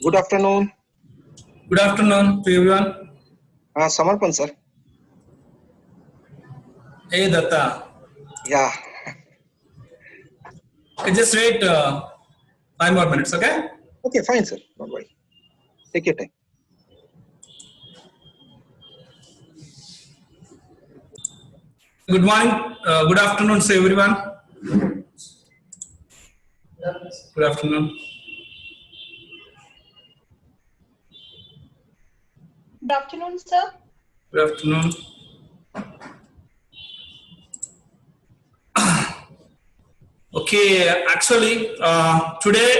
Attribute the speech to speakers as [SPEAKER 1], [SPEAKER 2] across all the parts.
[SPEAKER 1] Good afternoon.
[SPEAKER 2] Good afternoon to everyone.
[SPEAKER 1] Samarpan, sir.
[SPEAKER 2] Hey Datta.
[SPEAKER 1] Yeah.
[SPEAKER 2] Just wait 5 more minutes, okay?
[SPEAKER 1] Okay, fine, sir. Don't worry. Take your time.
[SPEAKER 2] Good morning, good afternoon to everyone. Good afternoon.
[SPEAKER 3] Good afternoon, sir.
[SPEAKER 2] Good afternoon. Okay, actually, today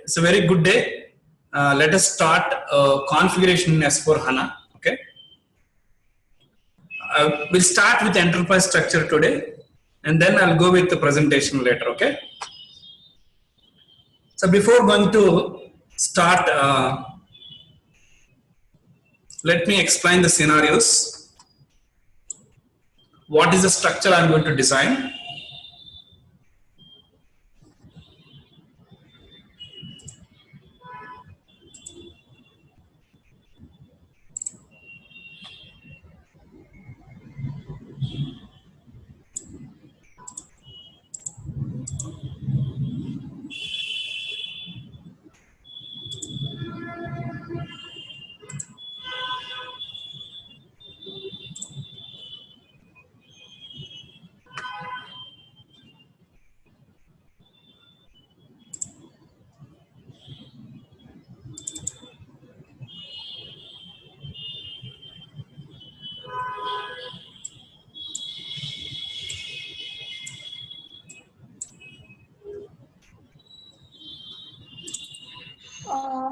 [SPEAKER 2] is a very good day. Let us start configuration in S4 HANA. Okay. We'll start with enterprise structure today, and then I'll go with the presentation later. Okay. So before going to start, let me explain the scenarios. What is the structure I'm going to design?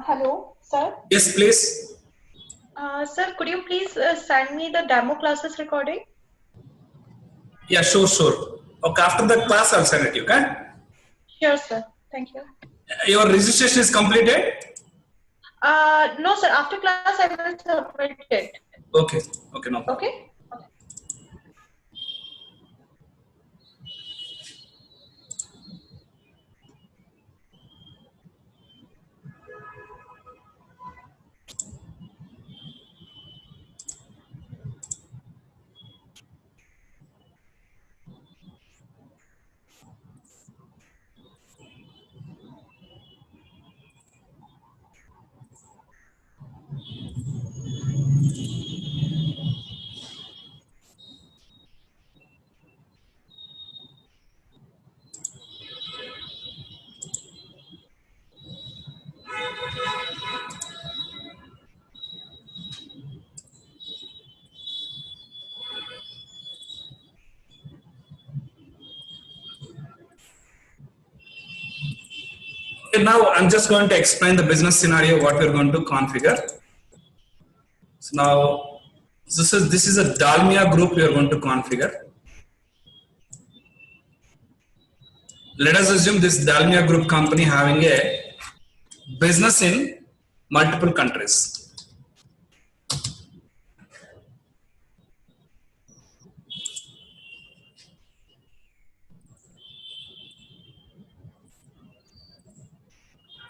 [SPEAKER 3] Hello, sir.
[SPEAKER 2] Yes, please.
[SPEAKER 3] Sir, could you please send me the demo classes recording?
[SPEAKER 2] Yeah, sure. Okay, after the class, I'll send it to you. Okay.
[SPEAKER 3] Sure, sir. Thank you.
[SPEAKER 2] Your registration is completed?
[SPEAKER 3] No, sir. After class, I will submit it.
[SPEAKER 2] Okay, no problem.
[SPEAKER 3] Okay?
[SPEAKER 2] Okay, now I'm just going to explain the business scenario, what we're going to configure. So now, this is a Dalmia group we are going to configure. Let us assume this Dalmia group company having a business in multiple countries.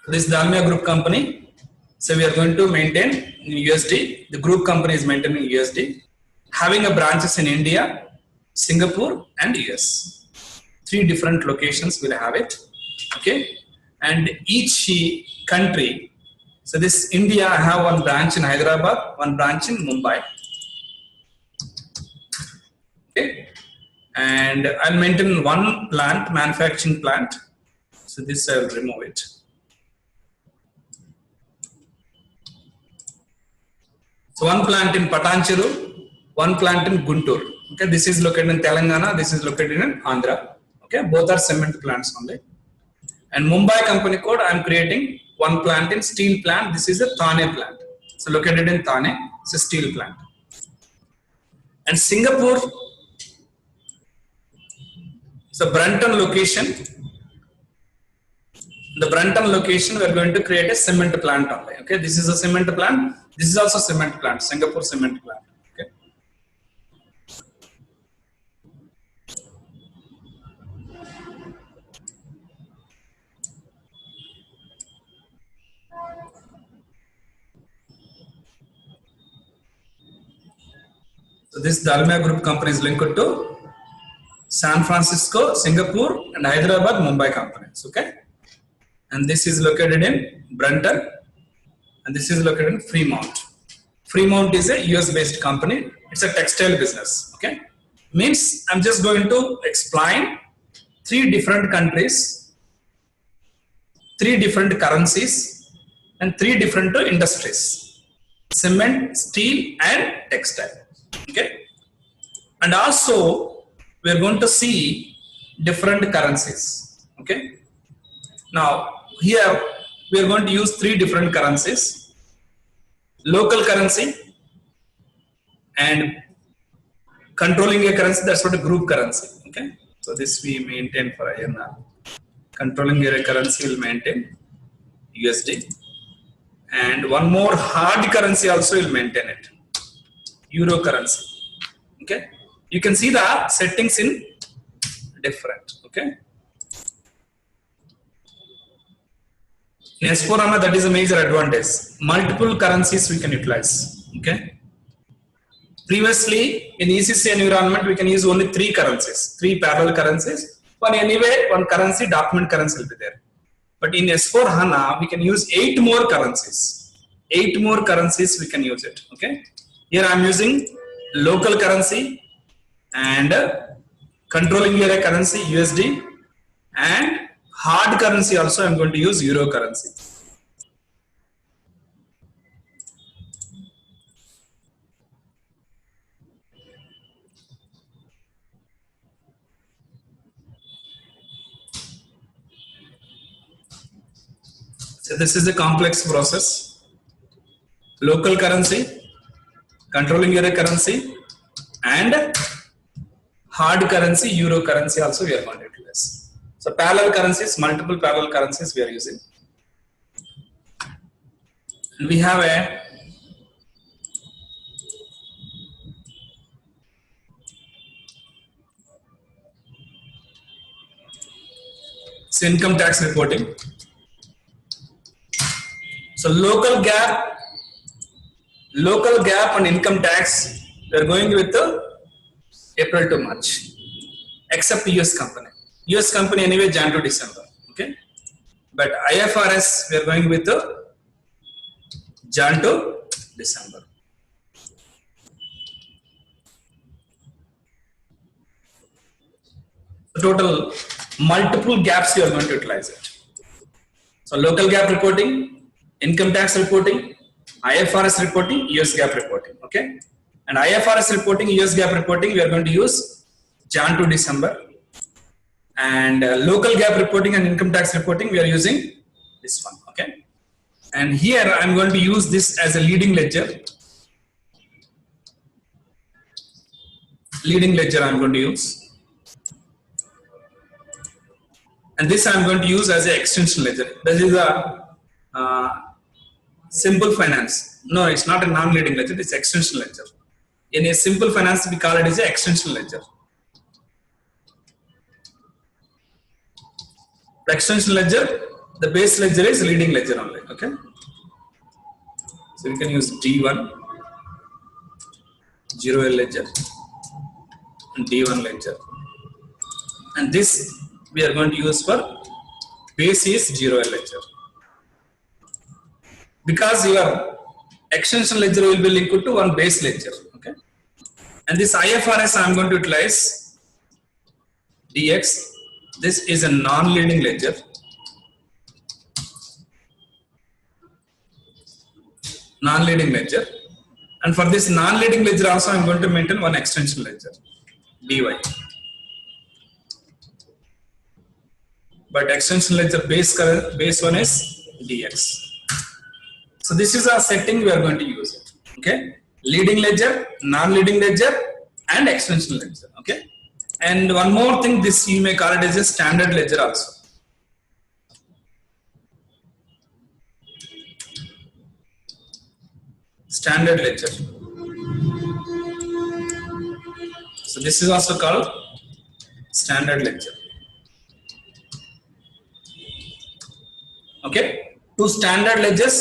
[SPEAKER 2] This Dalmia group company, so we are going to maintain in USD. The group company is maintaining USD, having a branches in India, Singapore, and US. 3 different locations will have it. Okay, and each country. So this India, I have one branch in Hyderabad, one branch in Mumbai. Okay, and I'll maintain one plant, manufacturing plant. So this I will remove it. So one plant in Patancheru, one plant in Guntur. Okay, this is located in Telangana, this is located in Andhra. Okay, both are cement plants only. And Mumbai company code, I am creating one plant in steel plant. This is a Thane plant. So located in Thane, it's a steel plant. And Singapore, it's a Brunton location. The Brunton location, we are going to create a cement plant only. Okay, this is a cement plant. This is also cement plant, Singapore cement plant. Okay. So this Dalmia Group company is linked to San Francisco, Singapore, and Hyderabad, Mumbai companies. Okay, and this is located in Brunton, and this is located in Fremont. Fremont is a US-based company. It's a textile business. Okay, means I'm just going to explain 3 different countries, 3 different currencies, and 3 different industries: cement, steel, and textile. Okay, and also we are going to see different currencies. Okay, now here we are going to use 3 different currencies: local currency and controlling a currency, that's what a group currency. Okay, so this we maintain for INR. Controlling a currency will maintain USD, and one more hard currency also will maintain it, Euro currency. Okay, you can see the settings in different. Okay, in S4HANA, that is a major advantage. Multiple currencies we can utilize. Okay, previously in ECC environment we can use only 3 currencies, 3 parallel currencies. One currency, document currency will be there. But in S4HANA we can use 8 more currencies. 8 more currencies we can use it. Okay, here I am using local currency and controlling area currency USD, and hard currency also I am going to use Euro currency. So this is a complex process: local currency, controlling area currency, and hard currency, Euro currency also we are going to utilize. So parallel currencies, multiple parallel currencies we are using. And we have a income tax reporting. So local gap and income tax, we are going with April to March, except US company. US company anyway Jan to December. Okay, but IFRS we are going with Jan to December. The total multiple gaps you are going to utilize it. So local gap reporting, income tax reporting, IFRS reporting, US gap reporting. Okay, and IFRS reporting, US gap reporting we are going to use Jan to December, and local gap reporting and income tax reporting we are using this one. Okay, and here I am going to use this as a leading ledger. Leading ledger I am going to use, and this I am going to use as an extension ledger. This is a simple finance. No, it's not a non-leading ledger, it's extension ledger. In a simple finance we call it as an extension ledger. The extension ledger, the base ledger is leading ledger only. Okay, so you can use D1, 0L ledger, and D1 ledger, and this we are going to use for base is 0L ledger, because your extension ledger will be linked to one base ledger. Okay, and this IFRS I am going to utilize DX. This is a non-leading ledger. Non-leading ledger, and for this non-leading ledger also I am going to maintain one extension ledger, DY. But extension ledger base one is DX. So this is our setting we are going to use it. Okay, leading ledger, non-leading ledger, and extension ledger. Okay, and one more thing, this you may call it as a standard ledger also. Standard ledger. So this is also called standard ledger. Okay, 2 standard ledgers,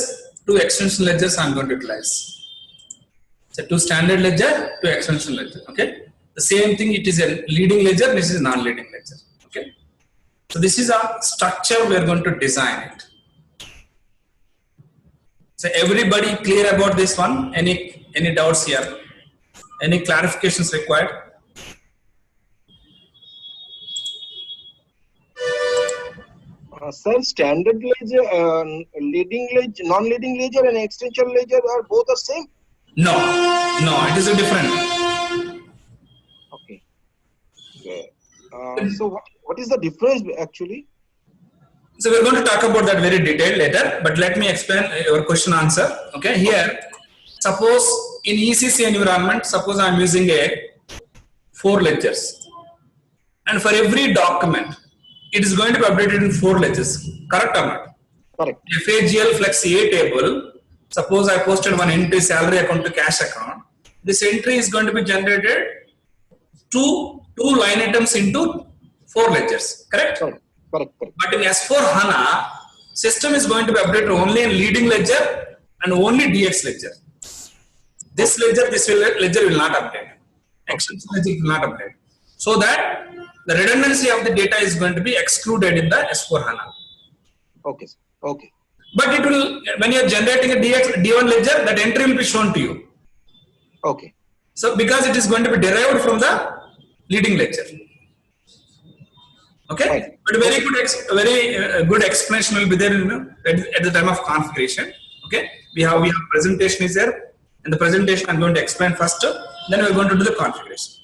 [SPEAKER 2] 2 extension ledgers I am going to utilize. So to standard ledger to extension ledger. Okay. The same thing, it is a leading ledger, this is non-leading ledger. Okay. So this is a structure we are going to design it. So everybody clear about this one? Any doubts here? Any clarifications required?
[SPEAKER 1] Sir, standard ledger, leading ledger, non-leading ledger, and extension ledger are both the same.
[SPEAKER 2] No, it is a different.
[SPEAKER 1] Okay. So what is the difference actually?
[SPEAKER 2] So we're going to talk about that very detailed later, but let me explain your question answer. Okay, here, suppose in ECC environment, suppose I'm using 4 ledgers, and for every document, it is going to be updated in 4 ledgers. Correct or not?
[SPEAKER 1] Correct.
[SPEAKER 2] FAGL Flex A table. Suppose I posted one entry, salary account to cash account. This entry is going to be generated two line items into 4 ledgers. Correct?
[SPEAKER 1] Correct.
[SPEAKER 2] But in S4 HANA, system is going to be updated only in leading ledger and only DX ledger. This ledger will not update. Extension ledger will not update. So that the redundancy of the data is going to be excluded in the S4 HANA.
[SPEAKER 1] Okay. Okay.
[SPEAKER 2] But it will, when you are generating a D1 ledger, that entry will be shown to you.
[SPEAKER 1] Okay.
[SPEAKER 2] So because it is going to be derived from the leading ledger. Okay.
[SPEAKER 1] Right.
[SPEAKER 2] But very good explanation will be there at the time of configuration. Okay. We have presentation is there. In the presentation, I'm going to explain first. Then we're going to do the configuration.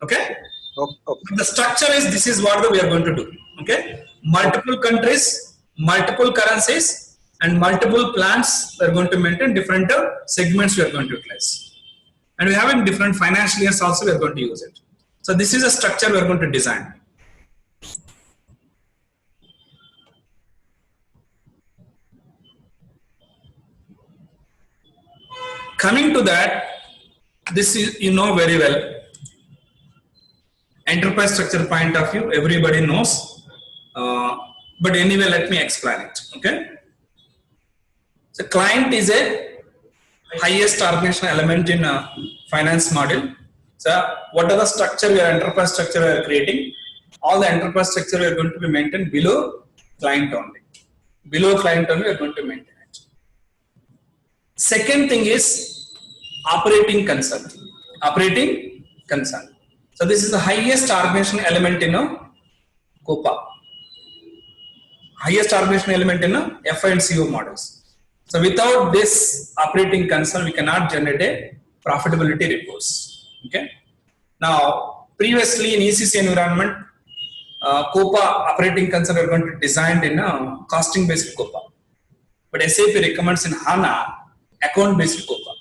[SPEAKER 2] Okay.
[SPEAKER 1] Okay.
[SPEAKER 2] The structure is, this is what we are going to do. Okay. Multiple countries, multiple currencies, and multiple plans we are going to maintain, different segments we are going to utilize. And we are having different financial years also we are going to use it. So this is a structure we are going to design. Coming to that, this is, you know very well, enterprise structure point of view, everybody knows. But anyway, let me explain it. Okay. So client is a highest organizational element in a finance model. So what are the structure, your enterprise structure we are creating? All the enterprise structure we are going to be maintained below client only. Below client only we are going to maintain it. Second thing is operating concern. Operating concern. So this is the highest organizational element in a COPA. Highest organizational element in a FI and CO models. So without this operating concern, we cannot generate a profitability reports. Okay. Now, previously in ECC environment, COPA operating concern are going to be designed in a costing based COPA. But SAP recommends in HANA account based COPA.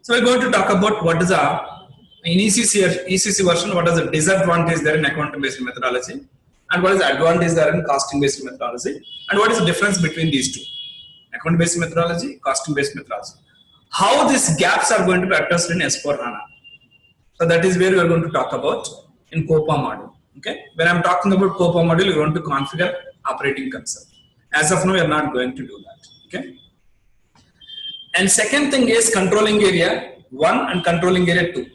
[SPEAKER 2] So we're going to talk about what is in ECC version, what is the disadvantage there in account based methodology, and what is the advantage there in costing based methodology, and what is the difference between these two, account based methodology, costing based methodology. How these gaps are going to be addressed in S4 HANA. So that is where we are going to talk about in COPA model. Okay. When I'm talking about COPA model, we want to configure operating concern. As of now, we are not going to do that. Okay. And second thing is controlling area 1 and controlling area 2.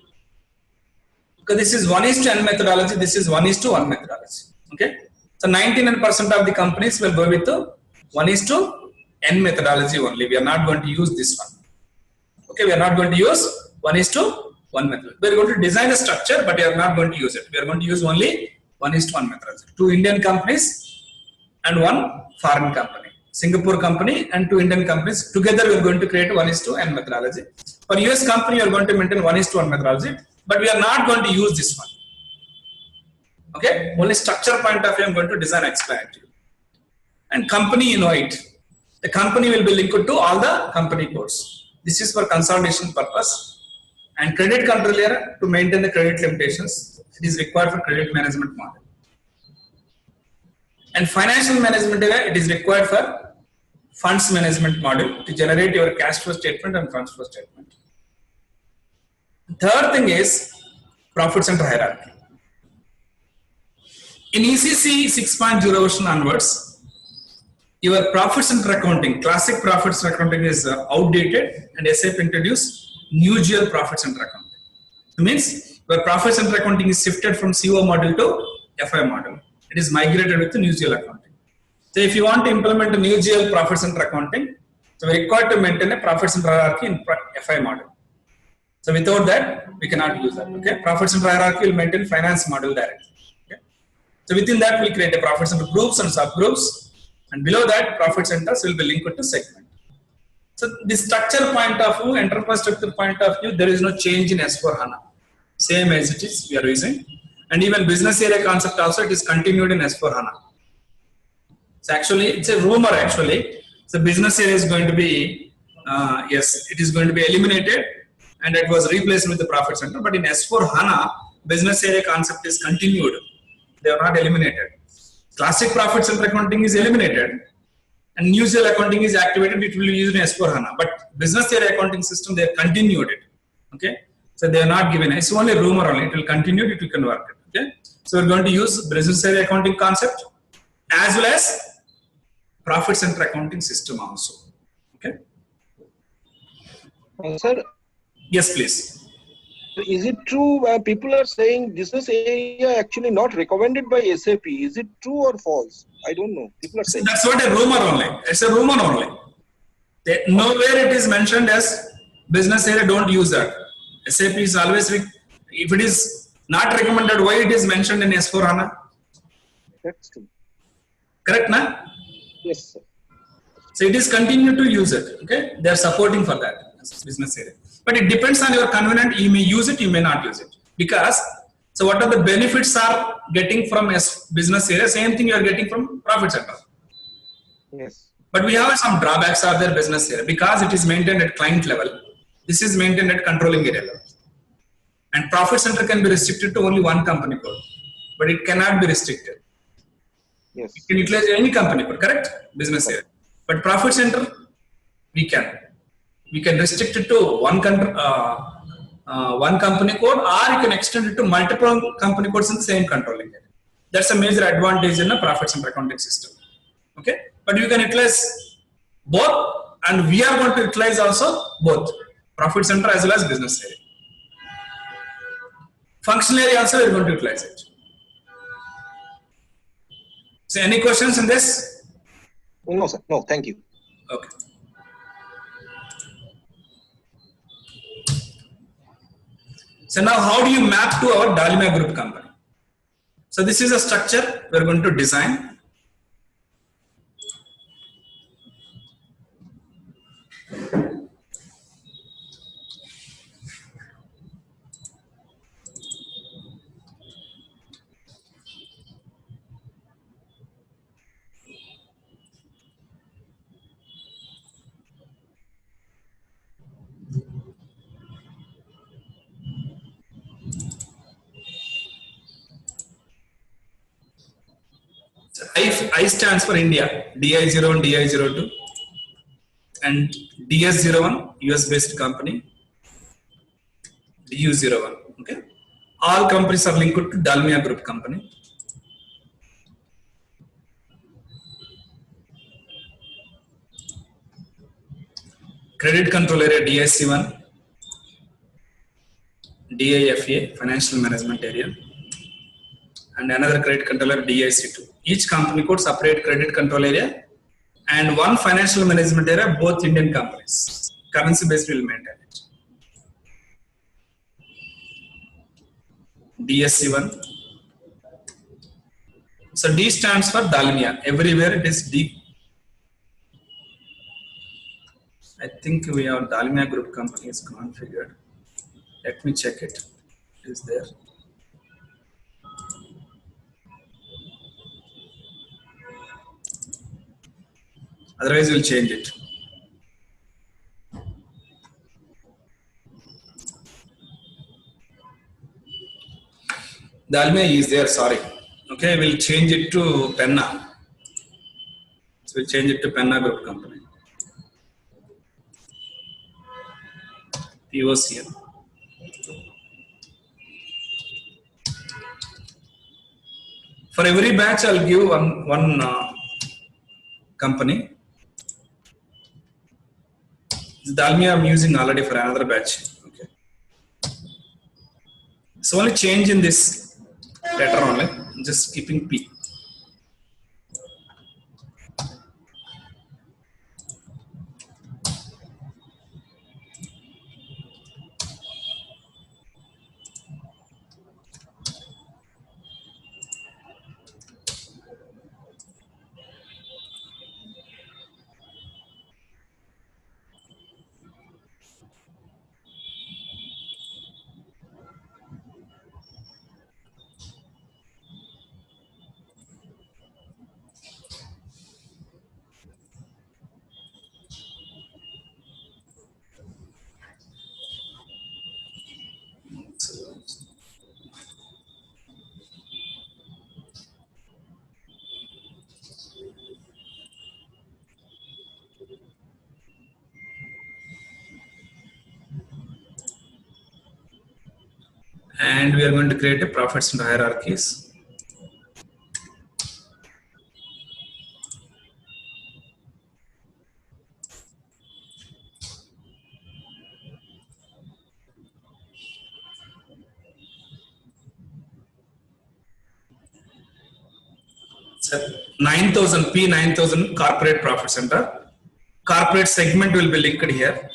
[SPEAKER 2] Because this is 1:n methodology, this is 1:1 methodology. Okay. So 99% of the companies will go with the 1:n methodology only. We are not going to use this one. Okay, we are not going to use 1:1 method. We are going to design a structure, but we are not going to use it. We are going to use only 1:1 methodology. 2 Indian companies and 1 foreign company. Singapore company and 2 Indian companies. Together we are going to create 1:n methodology. For US company, we are going to maintain 1:1 methodology, but we are not going to use this one. Okay, only structure point of view I am going to design and explain it to you. And company, you know it. The company will be linked to all the company codes. This is for consolidation purpose. And credit control area to maintain the credit limitations. It is required for credit management model. And financial management area, it is required for funds management model to generate your cash flow statement and funds flow statement. Third thing is profit center hierarchy. In ECC 6.0 version onwards, your profit center accounting, classic profit center accounting is outdated, and SAP introduced Usual profit center accounting. It means where profit center accounting is shifted from CO model to FI model. It is migrated with the usual accounting. So if you want to implement a usual profit center accounting, so we require to maintain a profit center hierarchy in FI model. So without that, we cannot use that. Okay, profit center hierarchy will maintain finance model directly. Okay, so within that, we create a profit center groups and subgroups, and below that, profit centers will be linked to segment. So the structure point of view, enterprise structure point of view, there is no change in S4HANA. Same as it is we are using, and even business area concept also it is continued in S4HANA. So actually, it's a rumor actually. So business area is going to be yes, it is going to be eliminated. And it was replaced with the profit center. But in S4HANA, business area concept is continued. They are not eliminated. Classic profit center accounting is eliminated. And usual accounting is activated. It will be used in S4HANA. But business area accounting system, they have continued it. Okay. So they are not given. It's only rumor only. It will continue. It will convert it. Okay. So we're going to use business area accounting concept as well as profit center accounting system also. Okay.
[SPEAKER 1] Sir,
[SPEAKER 2] yes, please.
[SPEAKER 1] is it true people are saying business area actually not recommended by SAP? Is it true or false? I don't know. People are saying.
[SPEAKER 2] That's what a rumor only. It's a rumor only. Nowhere it is mentioned as business area don't use that. SAP is always, if it is not recommended, why it is mentioned in S4HANA?
[SPEAKER 1] That's true.
[SPEAKER 2] Correct, na?
[SPEAKER 1] Yes, sir.
[SPEAKER 2] So it is continue to use it. Okay, they are supporting for that business area. But it depends on your convenient. You may use it, you may not use it. Because, so what are the benefits are getting from business area? Same thing you are getting from profit center.
[SPEAKER 1] Yes.
[SPEAKER 2] But we have some drawbacks of their business area because it is maintained at client level. This is maintained at controlling area level. And profit center can be restricted to only one company code, but it cannot be restricted.
[SPEAKER 1] Yes.
[SPEAKER 2] It can utilize any company code, correct? Business area. But profit center, we can restrict it to one company code, or you can extend it to multiple company codes in the same controlling area. That's a major advantage in a profit center accounting system. Okay, but you can utilize both, and we are going to utilize also both profit center as well as business area. Functional area also we are going to utilize it. So, any questions in this?
[SPEAKER 1] No, sir. No, thank you.
[SPEAKER 2] Okay. So now how do you map to our Dalmia Group company? So this is a structure we are going to design. I stands for India, DI01, DI02, and DS01, US based company, DU01. Okay, all companies are linked to Dalmia Group company. Credit control area DIC1, DIFA, financial management area, and another credit controller DIC2. Each company code separate credit control area and one financial management area, both Indian companies. Currency based will maintain it. DSC1. So D stands for Dalmia. Everywhere it is D. I think we have Dalmia Group company is configured. Let me check it. It is there. Otherwise, we'll change it. Dalmia is there, sorry. Okay, we'll change it to Penna. So we'll change it to Penna Group company. POCN. For every batch, I'll give one company. Dalmia I'm using already for another batch. So only change in this letter only, just keeping P. And we are going to create a profit center hierarchies. So 9,000 P 9,000 corporate profit center. Corporate segment will be linked here.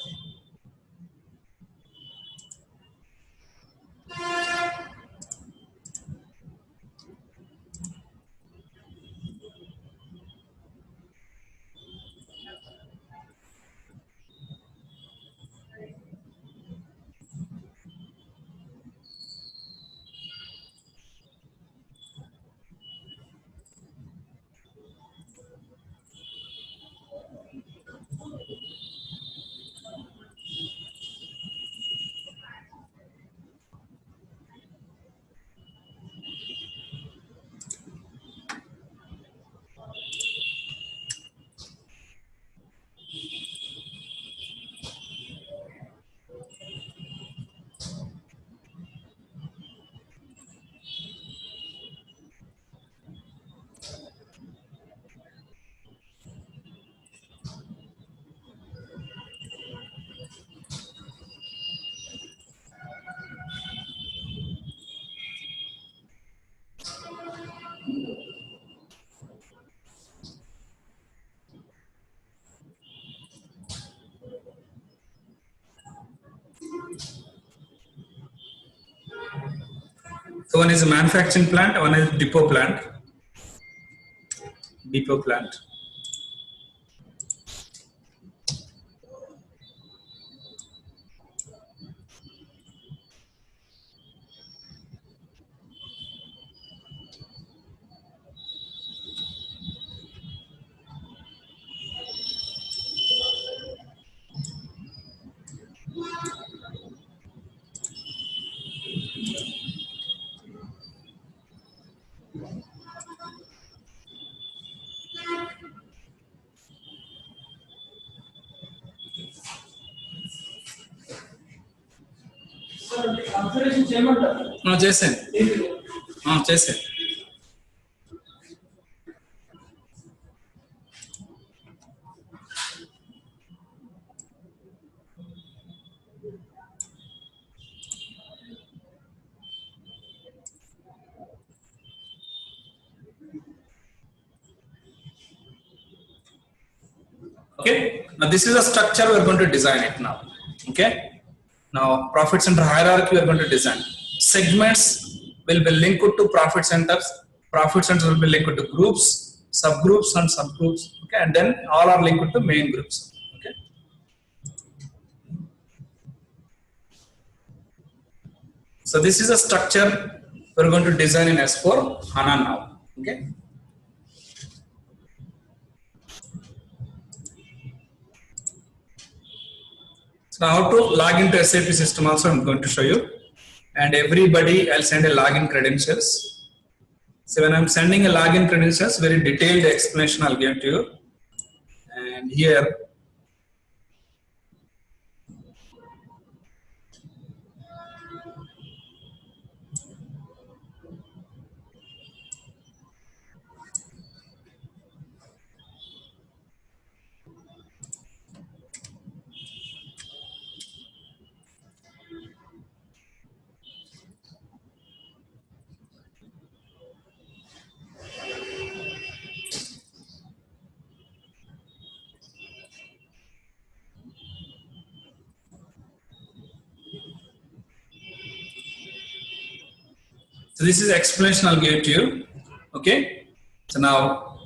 [SPEAKER 2] So one is a manufacturing plant, one is depot plant. Depot plant. చేసాను చేసాను. Okay, now this is a structure we are going to design it now. Okay, now profit center hierarchy we are going to design. Segments will be linked to profit centers. Profit centers will be linked to groups, subgroups, and subgroups. Okay, and then all are linked to main groups. Okay. So this is a structure we are going to design in S4 HANA now. Okay. So now how to log into SAP system also I'm going to show you. And everybody I'll send a login credentials. So when I'm sending a login credentials, very detailed explanation I'll give to you. And here, So this is explanation I'll give to you. Okay. So now,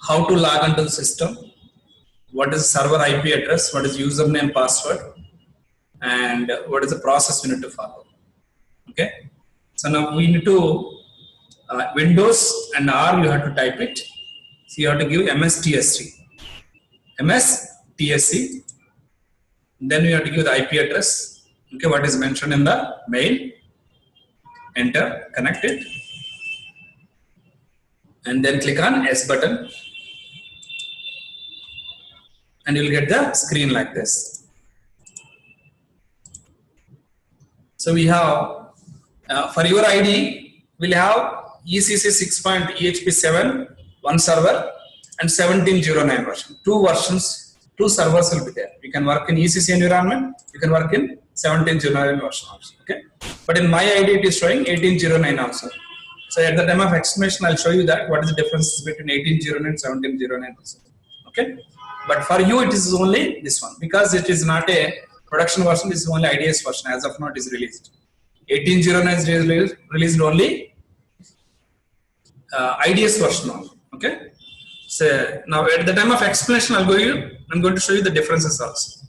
[SPEAKER 2] how to log into the system? What is server IP address? What is username, password? And what is the process we need to follow? Okay. So now we need to Windows and R, you have to type it. So you have to give MSTSC. MSTSC. Then you have to give the IP address. Okay, what is mentioned in the mail. Enter, connect it. And then click on S button. And you will get the screen like this. So we have, for your ID, we'll have ECC 6.EHP7, one server, and 1709 version. Two versions, two servers will be there. You can work in ECC environment, you can work in 1709 version also. Okay. But in my ID, it is showing 1809 also. So at the time of explanation, I'll show you that what is the difference between 1809 and 1709 version. Okay. But for you, it is only this one because it is not a production version. This is only IDS version. As of now, it is released. 1809 is released only IDS version only. Okay. So now at the time of explanation, I'm going to show you the differences also.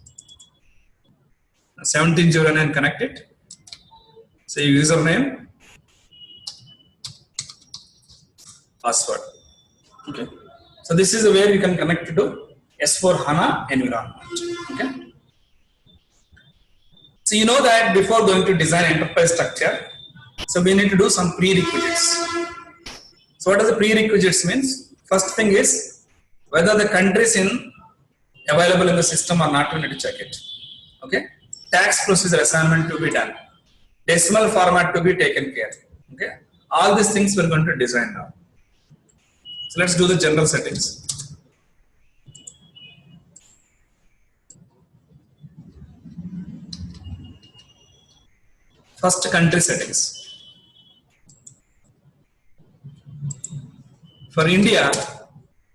[SPEAKER 2] 1709 connected. Say username, password. Okay. So this is where you can connect to S4 HANA environment. Okay. So you know that before going to design enterprise structure, so we need to do some prerequisites. So what does the prerequisites means? First thing is whether the countries available in the system or not, we need to check it. Okay. Tax procedure assignment to be done. Decimal format to be taken care. Okay. All these things we're going to design now. So let's do the general settings. First, country settings. For India,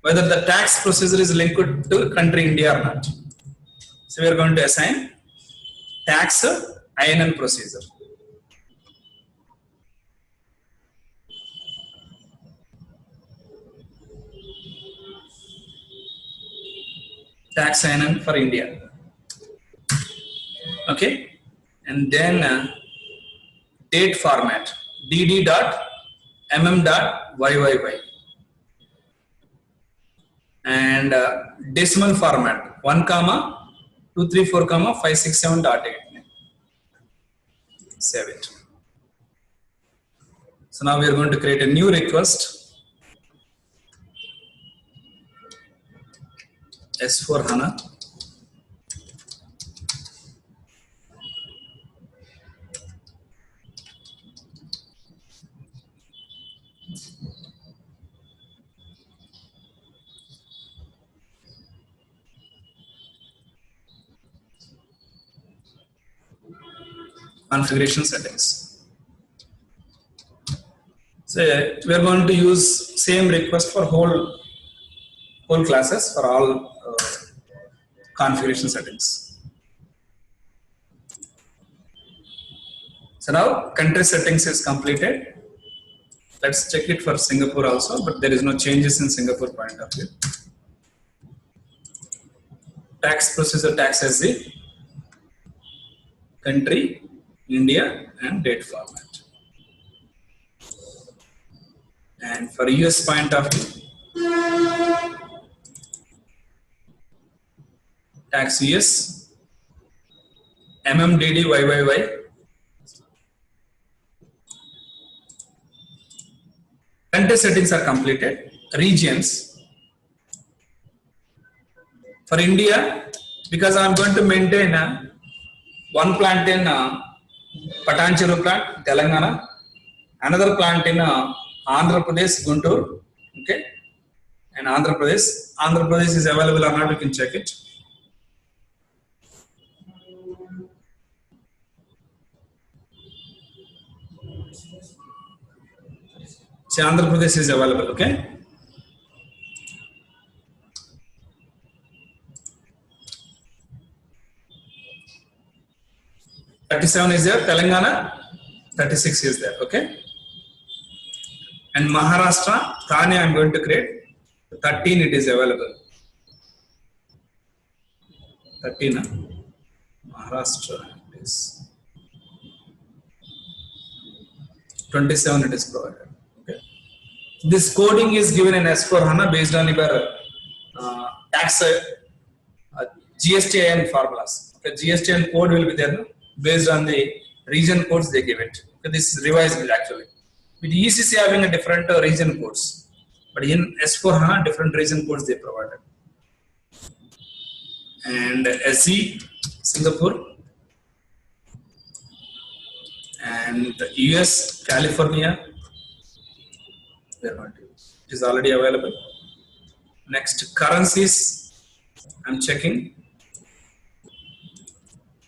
[SPEAKER 2] whether the tax procedure is linked to country India or not. So we are going to assign tax INN procedure. Tax INN for India. Okay. And then date format dd.mm.yyyy. And decimal format 1,234,567.8. Save it. So now we are going to create a new request. S4 HANA. Configuration settings. So we are going to use same request for whole classes for all configuration settings. So now country settings is completed. Let's check it for Singapore also, but there is no changes in Singapore point of view. Tax procedure, tax as the country, India, and date format. And for US point of view, tax US, MMDDYYY. Country settings are completed. Regions. For India, because I am going to maintain one plant in Patancheru plant, Telangana, another plant in Andhra Pradesh, Guntur, okay, and Andhra Pradesh is available or not, you can check it. See, Andhra Pradesh is available, okay. $37 is there, Telangana, 36 is there. Okay. And Maharashtra, Thane I am going to create. 13 it is available. 13. Maharashtra it is. 27 it is provided. Okay. This coding is given in S4HANA based on your tax GSTIN formulas. Okay. GSTIN code will be there based on the region codes they give it. Okay. This is revised actually. With ECC having a different region codes, but in S4HANA different region codes they provided. And SE Singapore and US California, it is already available. Next, currencies I'm checking.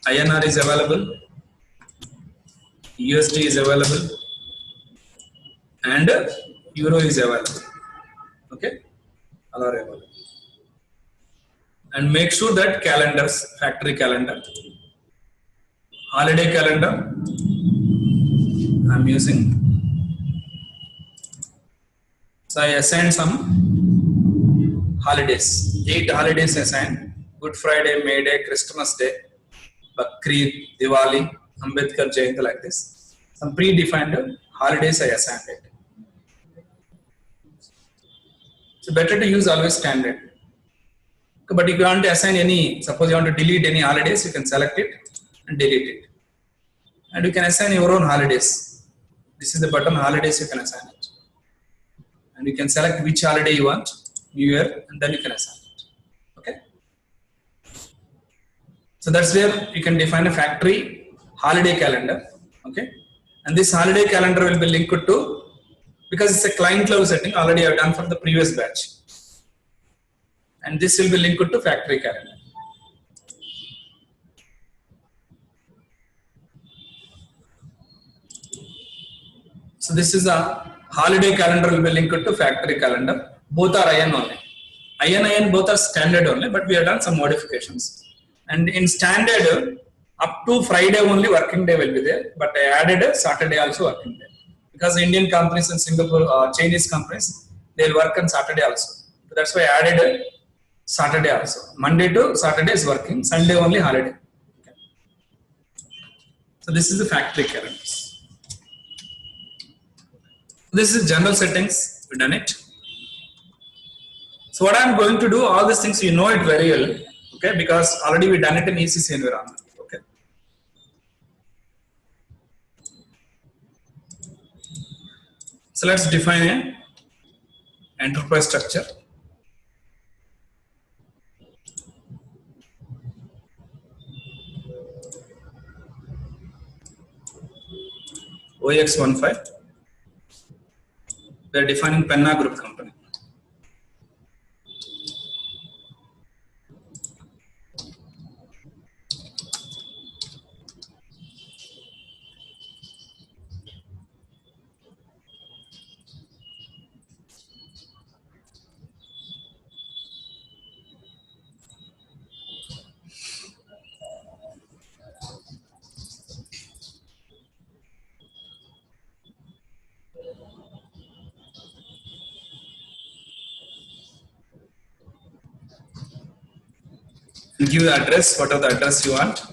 [SPEAKER 2] INR is available, USD is available, and Euro is available. Okay, all are available. And make sure that calendars, factory calendar, holiday calendar I'm using. So I assigned some holidays, 8 holidays assigned: Good Friday, May Day, Christmas Day, Bakrid, Diwali, Ambedkar Jayanti, like this. Some predefined holidays I assigned it. So better to use always standard. But if you want to assign any, suppose you want to delete any holidays, you can select it and delete it. And you can assign your own holidays. This is the button holidays, you can assign it. And you can select which holiday you want, New Year, and then you can assign it. Okay. So that's where you can define a factory holiday calendar. Okay. And this holiday calendar will be linked to, because it's a client level setting, already I've done for the previous batch. And this will be linked to factory calendar. So this is a holiday calendar will be linked to factory calendar. Both are IN only. IN both are standard only, but we have done some modifications. And in standard, up to Friday only working day will be there, but I added a Saturday also working day. Because Indian companies and Singapore, Chinese companies, they'll work on Saturday also. So that's why I added a Saturday also. Monday to Saturday is working, Sunday only holiday. Okay. So this is the factory calendars. This is general settings, we've done it. So what I'm going to do, all these things you know it very well, okay, because already we done it in ECC environment. Okay. So let's define an enterprise structure. OX15. We are defining Penna Group company. Give the address, whatever the address you want.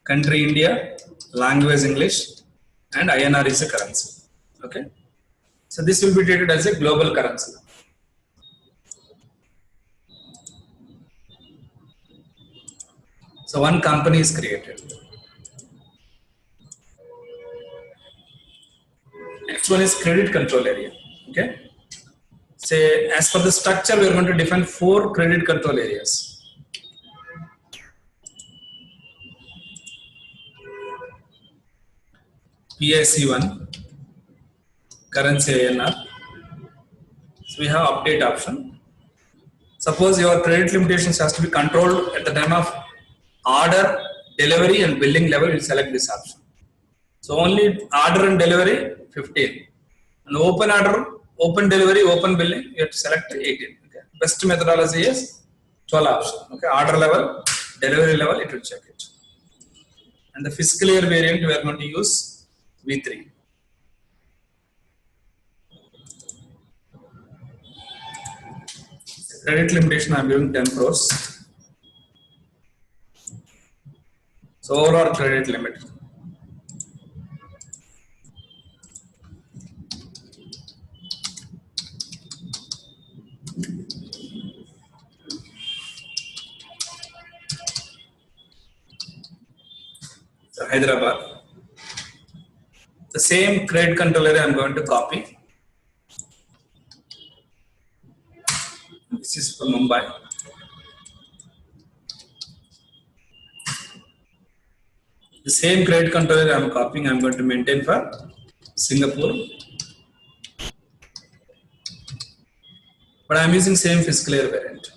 [SPEAKER 2] Country India, language English, and INR is a currency. Okay. So this will be treated as a global currency. So one company is created. Next one is credit control area. Okay. Say as per the structure, we are going to define 4 credit control areas. PIC1, currency INR. So we have update option. Suppose your credit limitations has to be controlled at the time of order, delivery and billing level, you select this option. So only order and delivery 15. And open order, open delivery, open billing, you have to select 18. Okay. Best methodology is 12 option. Okay. Order level, delivery level, it will check it. And the fiscal year variant we are going to use V3. Credit limitation I'm giving 10 crores. So overall credit limit. So Hyderabad. The same credit control area I'm going to copy. This is for Mumbai. The same credit control area I'm copying, I'm going to maintain for Singapore. But I'm using same fiscal year variant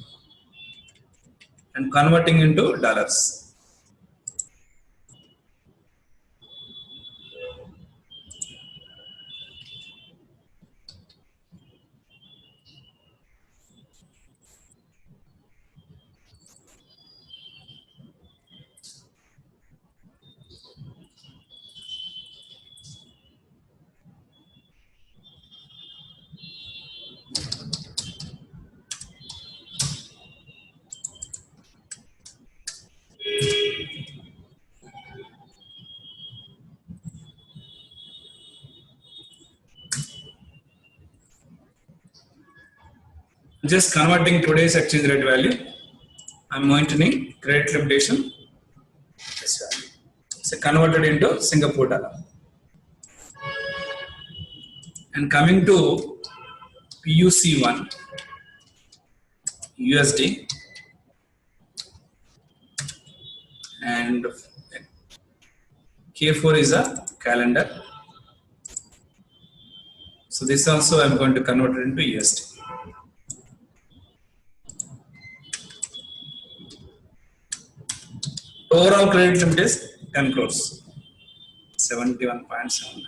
[SPEAKER 2] and converting into dollars. Just converting today's exchange rate value. I'm maintaining credit limitation. This value. So converted into Singapore dollar. And coming to PUC1 USD and K4 is a calendar. So this also I'm going to convert it into USD. Overall credit limit is 10 crores, 71.79.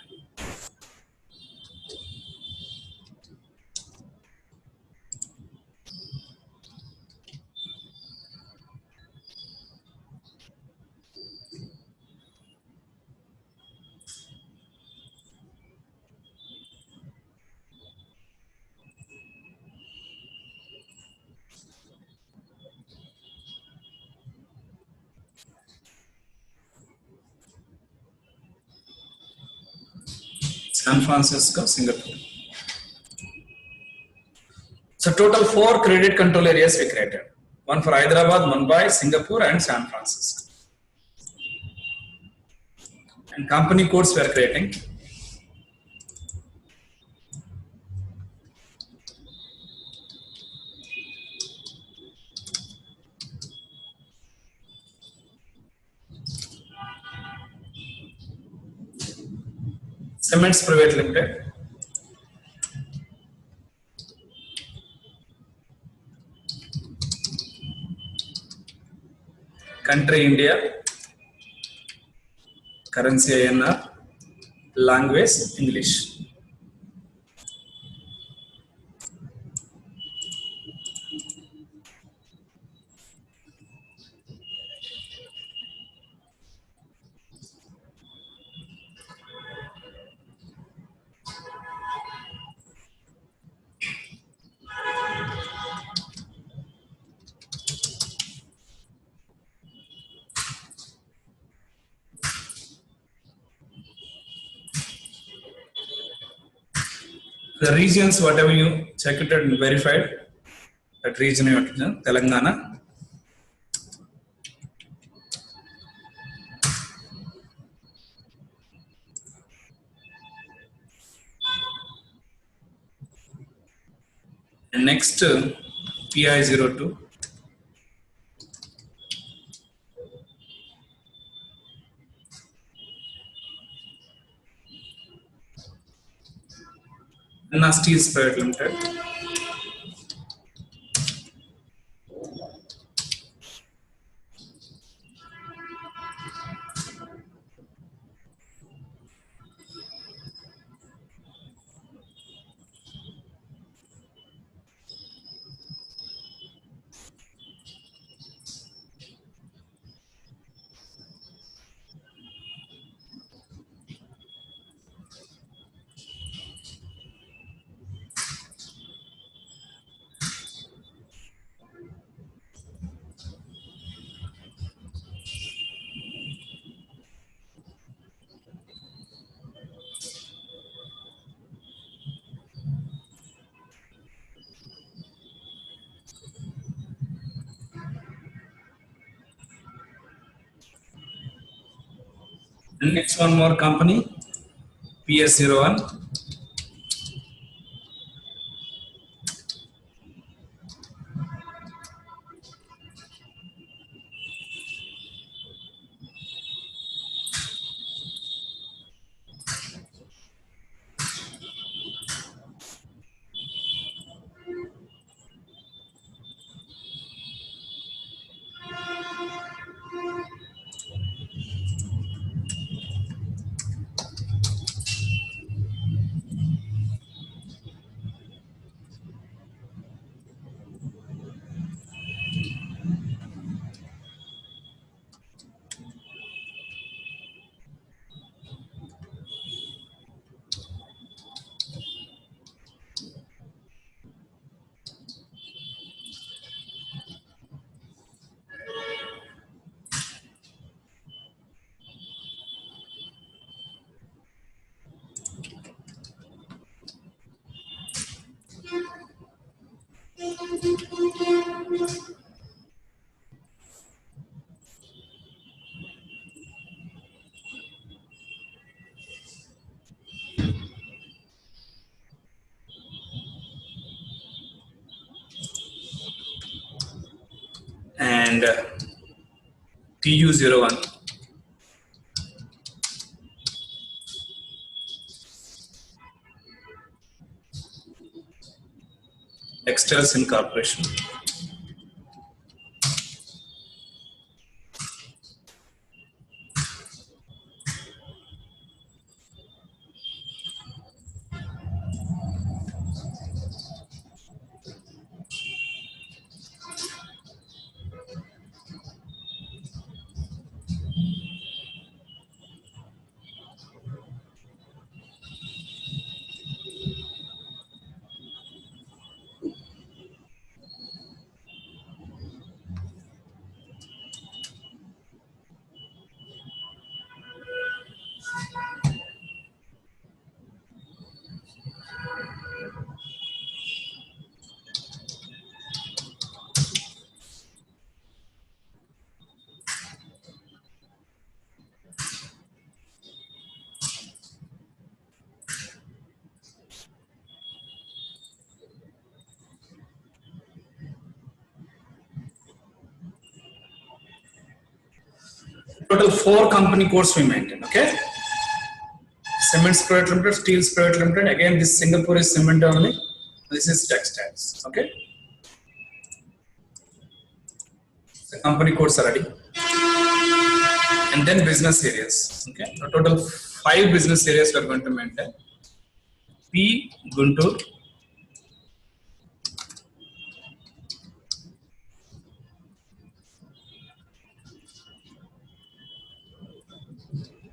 [SPEAKER 2] San Francisco, Singapore. So total 4 credit control areas we created. One for Hyderabad, Mumbai, Singapore and San Francisco. And company codes we are creating. Cements Private Limited. Country India. Currency INR. Language English. The regions, whatever you check it and verified, that region you have to know, Telangana. And next, PI02. Nasty is Private Limited. And next one more company, PS01. And TU01. Textiles Incorporation. Total 4 company codes we maintain, okay? Cements Private Limited, Steels Private Limited. Again, this Singapore is cement only. This is textiles, okay? The company codes are ready. And then business areas, okay? A total 5 business areas we are going to maintain. P Guntur,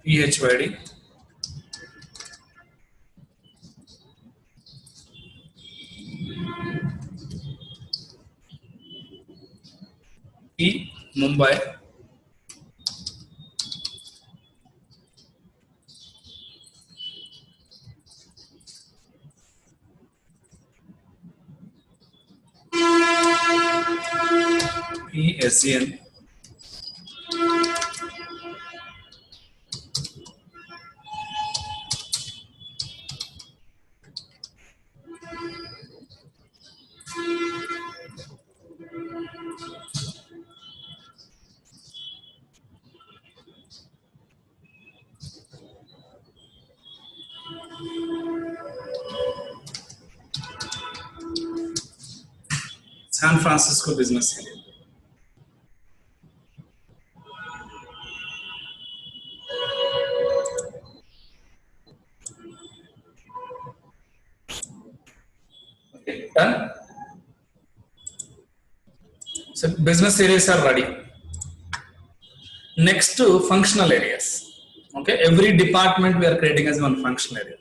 [SPEAKER 2] PHYD, P Mumbai, P SCN, San Francisco business area. Okay, done. So business areas are ready. Next to functional areas. Okay, every department we are creating as one functional area.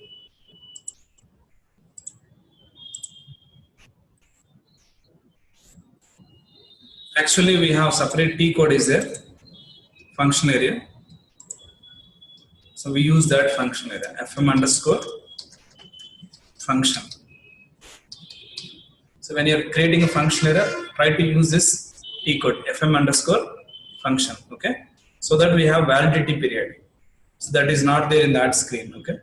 [SPEAKER 2] Actually, we have separate T code is there, function area. So we use that function area, FM underscore function. So when you're creating a function area, try to use this T code, FM underscore function, okay? So that we have validity period. So that is not there in that screen. Okay.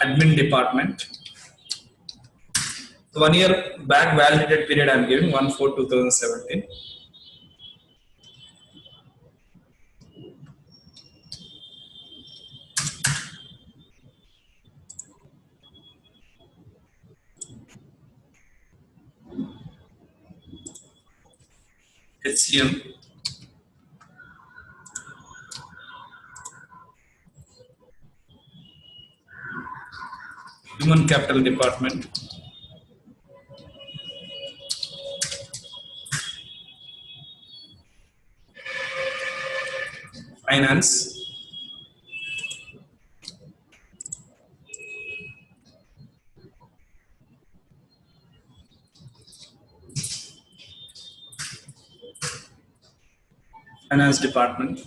[SPEAKER 2] Admin department. 1 year back validated period I am giving 1/4/2017. HCM. Human capital department. Finance. Finance department.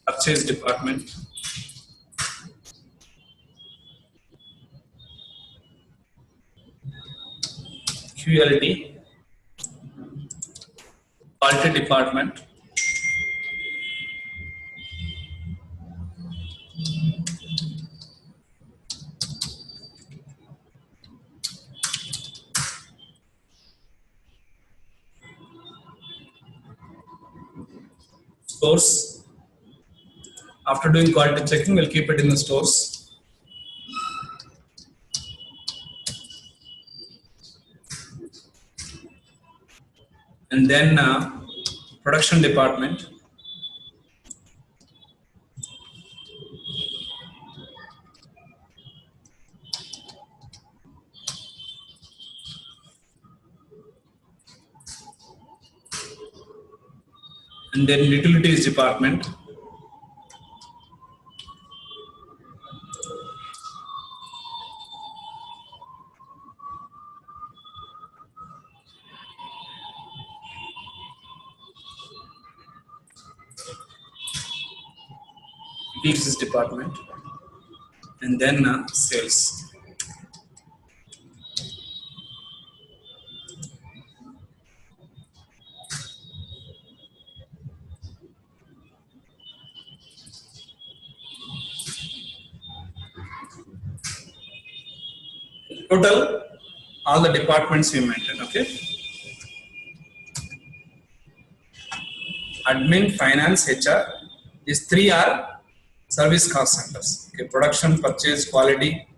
[SPEAKER 2] Purchase department. QLD. Quality department. Stores. After doing quality checking, we'll keep it in the stores. And then production department. And then utilities department. Utilities department. And then sales. Total, all the departments we mentioned, okay? Admin, finance, HR, these three are service cost centers. Okay, production, purchase, quality,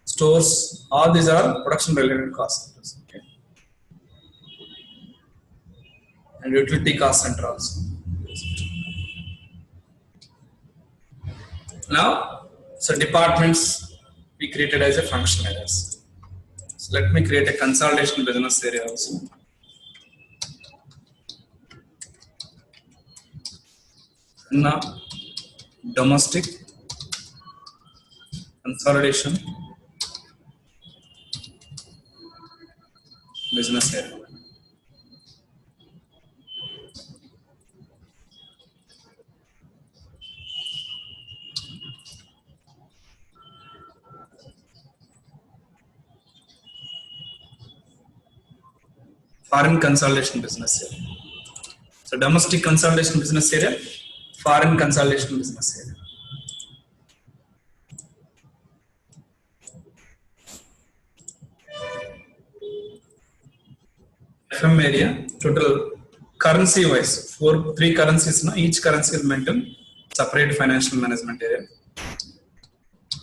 [SPEAKER 2] stores, all these are production related cost centers. Okay? And utility cost center also. Now, so departments we created as a functional areas. So let me create a consolidation business area also. Now, domestic consolidation business area. Foreign consolidation business area. So domestic consolidation business area, foreign consolidation business area. FM area, total currency wise, three currencies, no? Each currency is maintained separate financial management area.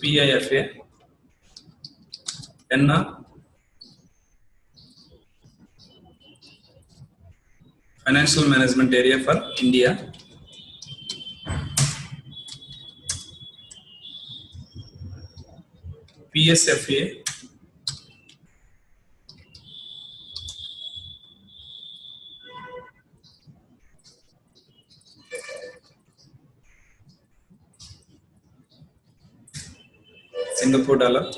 [SPEAKER 2] PIFA, ENA, financial management area for India. PSFA, Singapore dollar.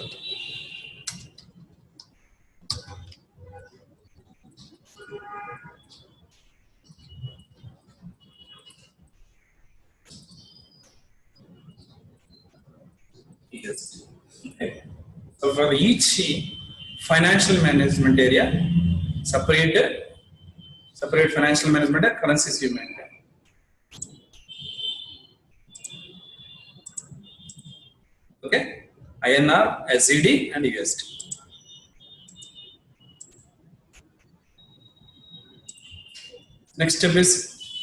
[SPEAKER 2] USD. Okay. So for each financial management area, separate financial management and currencies you maintain. Okay, INR, SCD and USD. Next step is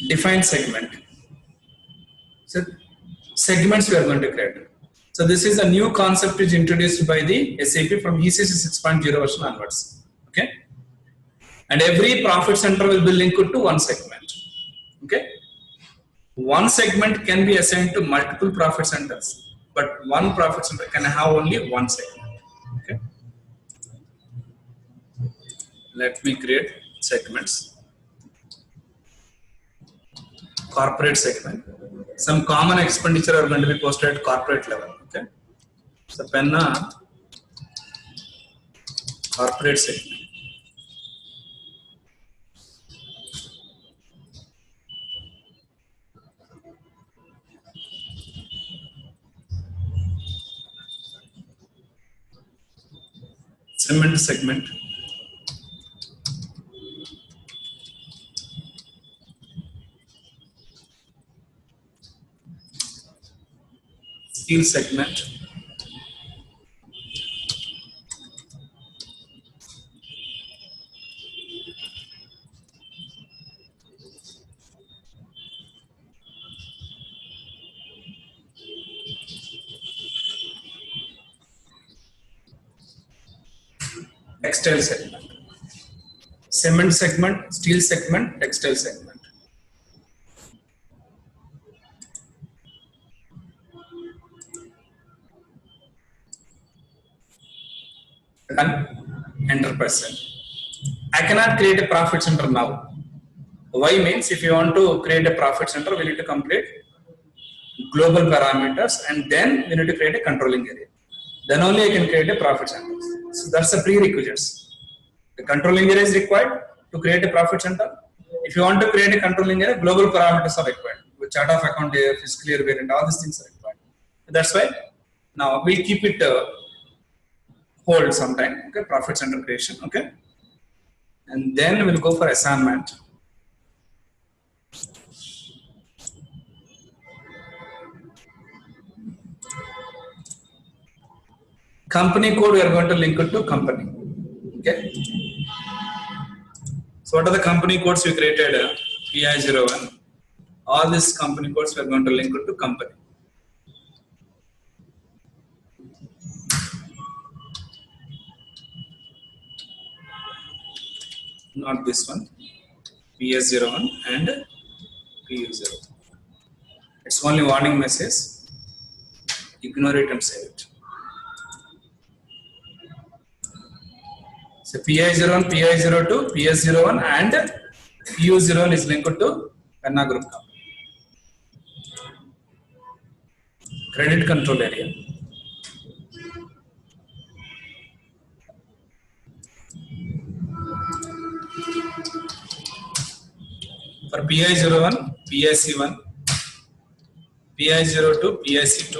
[SPEAKER 2] define segment. So segments we are going to create. So this is a new concept which is introduced by the SAP from ECC 6.0 version onwards. Okay, and every profit center will be linked to one segment. Okay, one segment can be assigned to multiple profit centers, but one profit center can have only one segment. Okay, let me create segments. Corporate segment. Some common expenditure are going to be posted at corporate level. Okay, so penna corporate segment. Cement segment. Steel segment. Textile segment. Cement segment, steel segment, textile segment. Done. Enter person. I cannot create a profit center now. Why means if you want to create a profit center, we need to complete global parameters and then we need to create a controlling area. Then only I can create a profit center. So that's the prerequisites. The controlling area is required to create a profit center. If you want to create a controlling area, global parameters are required. With chart of account year, fiscal year variant, all these things are required. That's why now we'll keep it hold sometime. Okay, profit center creation. Okay, and then we'll go for assignment. Company code we are going to link it to company. Okay. So what are the company codes we created? PI01. All these company codes we are going to link it to company. Not this one. PS01 and PU0. It's only warning message. Ignore it and save it. So PI01, PI02, PS01 and PU01 is linked to Penna Group company. Credit control area. For PI01, PIC1, PI02, PIC2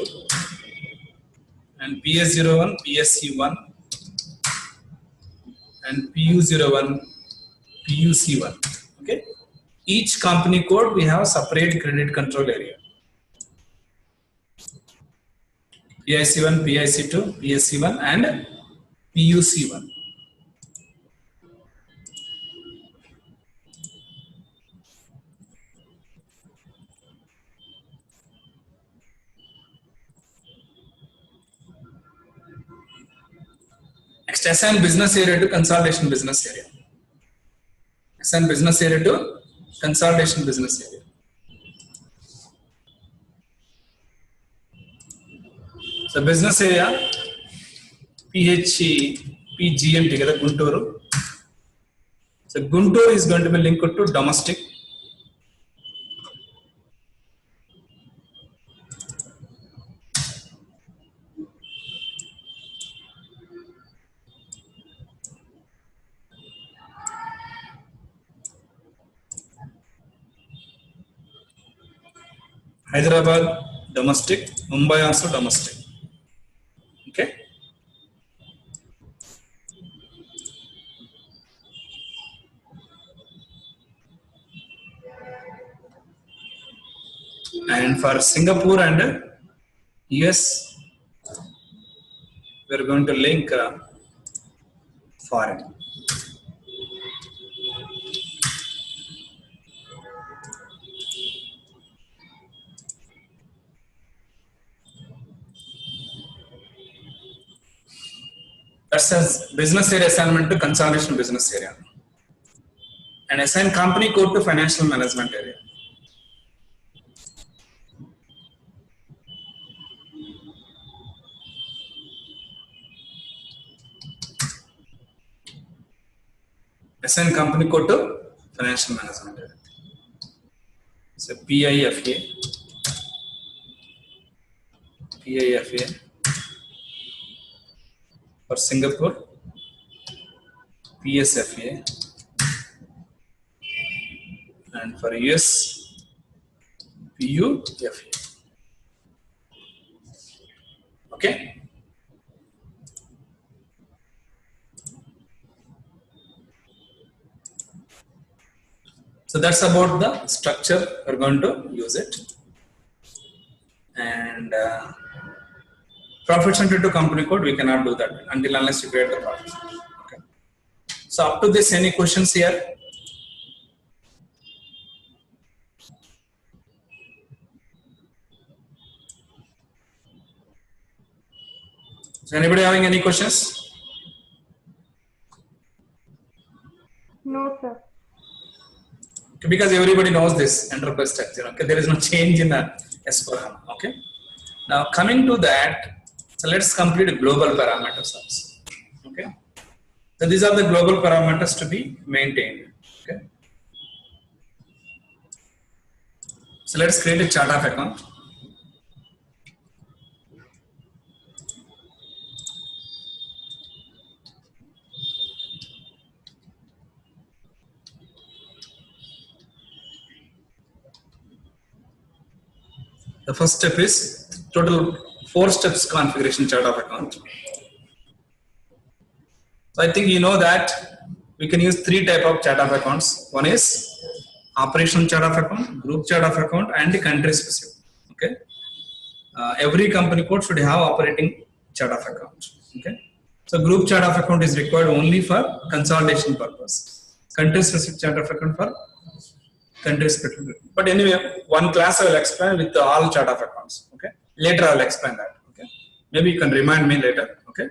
[SPEAKER 2] and PS01, PSC1 and PU01, PUC1. Okay. Each company code we have separate credit control area. PIC1, PIC2, PSC1 and PUC1. Next, assign business area to consolidation business area. Assign business area to consolidation business area. So business area PGM together Guntur. So Guntur is going to be linked to domestic. Hyderabad domestic, Mumbai also domestic. And for Singapore and US, we are going to link foreign. That says business area assignment to consolidation business area. And assign company code to financial management area. Assign company code to financial management area. So PIFA, for Singapore, PSFA, and for US, PUFA. Okay. So that's about the structure. We're going to use it. And profit center to company code, we cannot do that until unless you create the profit center. Okay. So up to this, any questions here? So anybody having any questions?
[SPEAKER 4] No, sir.
[SPEAKER 2] Okay, because everybody knows this enterprise structure. Okay, there is no change in the S4HANA. Okay. Now coming to that, so let's complete global parameters also. Okay. So these are the global parameters to be maintained. Okay. So let's create a chart of account. The first step is total 4 steps configuration chart of account. So I think you know that we can use 3 type of chart of accounts. One is operational chart of account, group chart of account, and the country specific. Okay. Every company code should have operating chart of account. Okay. So group chart of account is required only for consolidation purpose. Country specific chart of account for country specific. But anyway, one class I will explain with all chart of accounts. Okay. Later I will explain that. Okay. Maybe you can remind me later. Okay.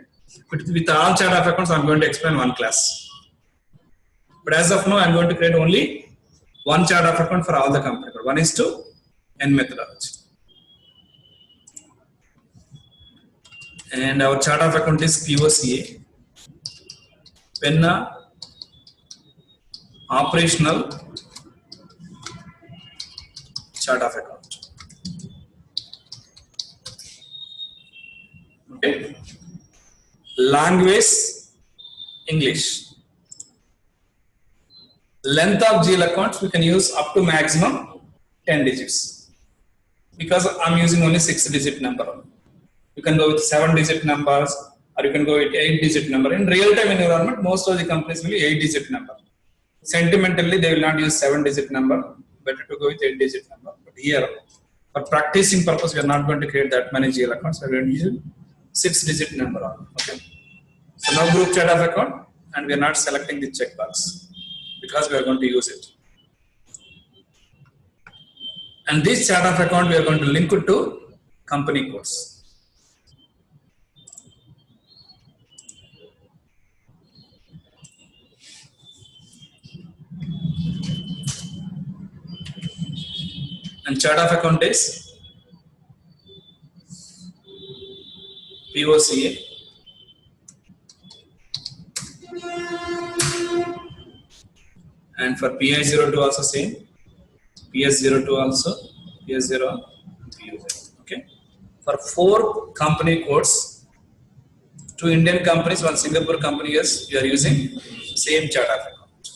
[SPEAKER 2] But with all chart of accounts, I am going to explain one class. But as of now, I am going to create only one chart of account for all the company. 1:n methodology. And our chart of account is POCA. Penna operational chart of account. Okay. Language English. Length of GL accounts we can use up to maximum 10 digits because I'm using only 6-digit number. You can go with 7-digit numbers or you can go with 8-digit number. In real-time environment, most of the companies will use 8-digit number. Sentimentally, they will not use 7-digit number. Better to go with 8-digit number. But here, for practicing purpose, we are not going to create that many GL accounts. We are going to use 6-digit number. Okay. So now group chart of account, and we are not selecting the checkbox because we are going to use it. And this chart of account we are going to link it to company codes. And chart of account is POCA. And for PI02 also same, PS02 also, PS0, PU0. Okay. For 4 company codes, 2 Indian companies, 1 Singapore company, yes, we are using same chart of account.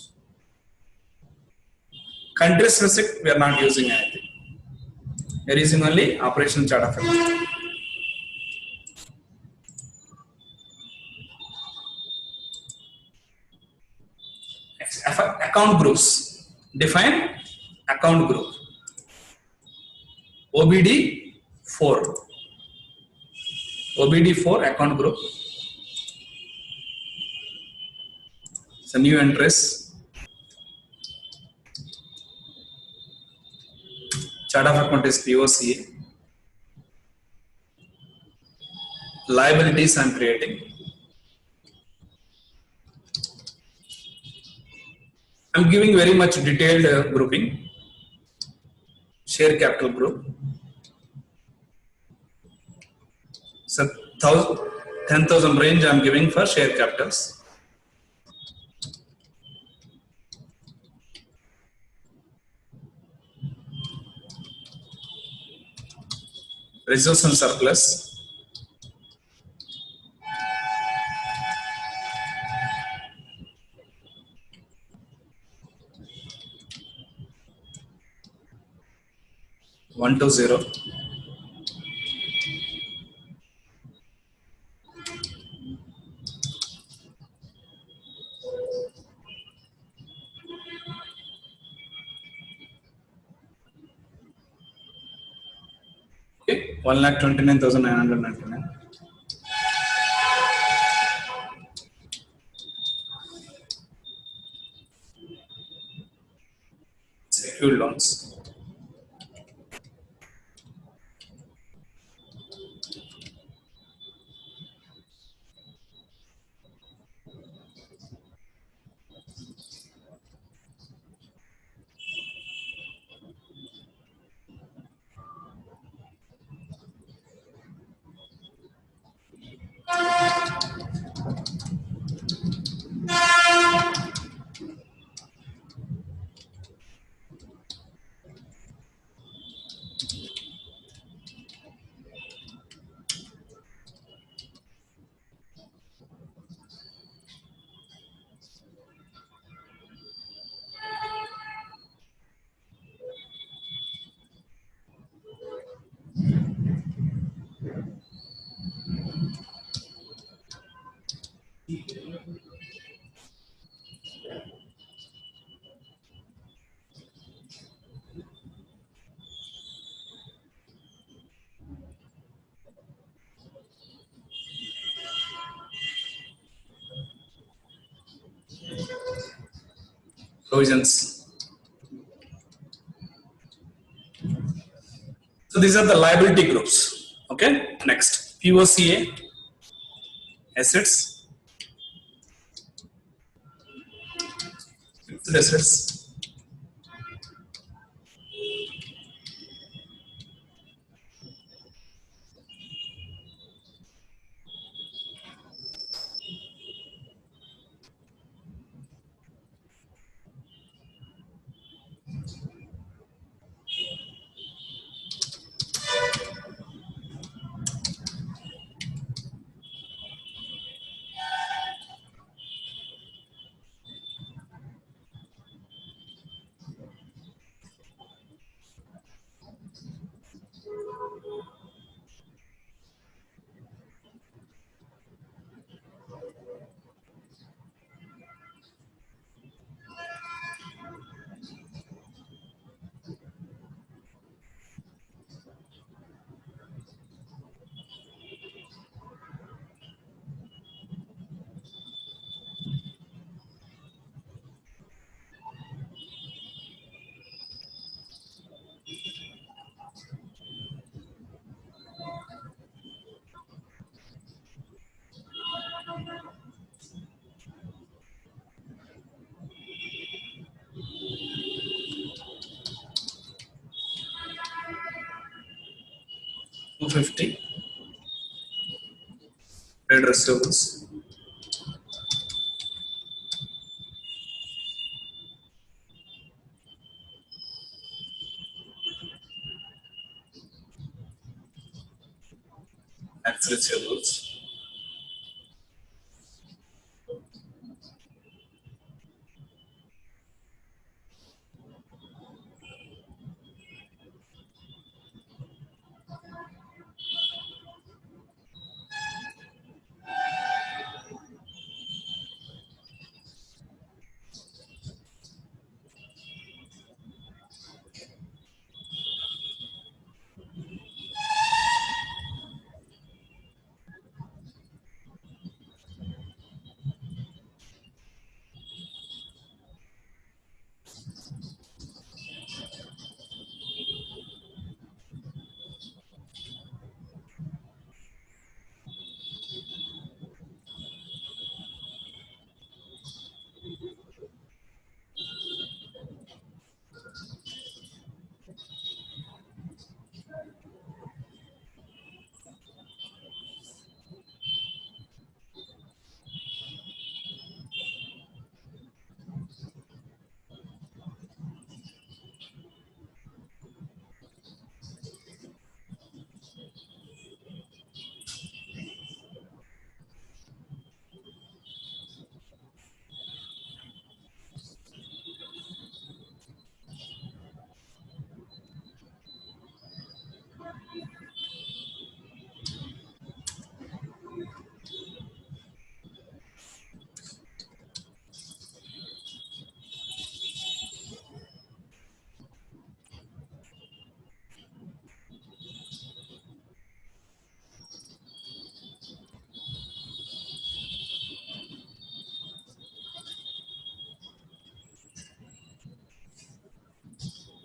[SPEAKER 2] Country specific, we are not using anything. We are using only operational chart of account. Account groups. Define account group. OBD 4. OBD 4 account group. It's a new interest. Chart of account is POCA. Liabilities I'm creating. I'm giving very much detailed grouping. Share capital group. So 10,000 range I'm giving for share capitals. Reserves and surplus. One to zero. Okay, 1,29,999. Secured loans. Provisions. So these are the liability groups. Okay, next POCA, assets, fixed assets, $250, trade receivables, tax receivables,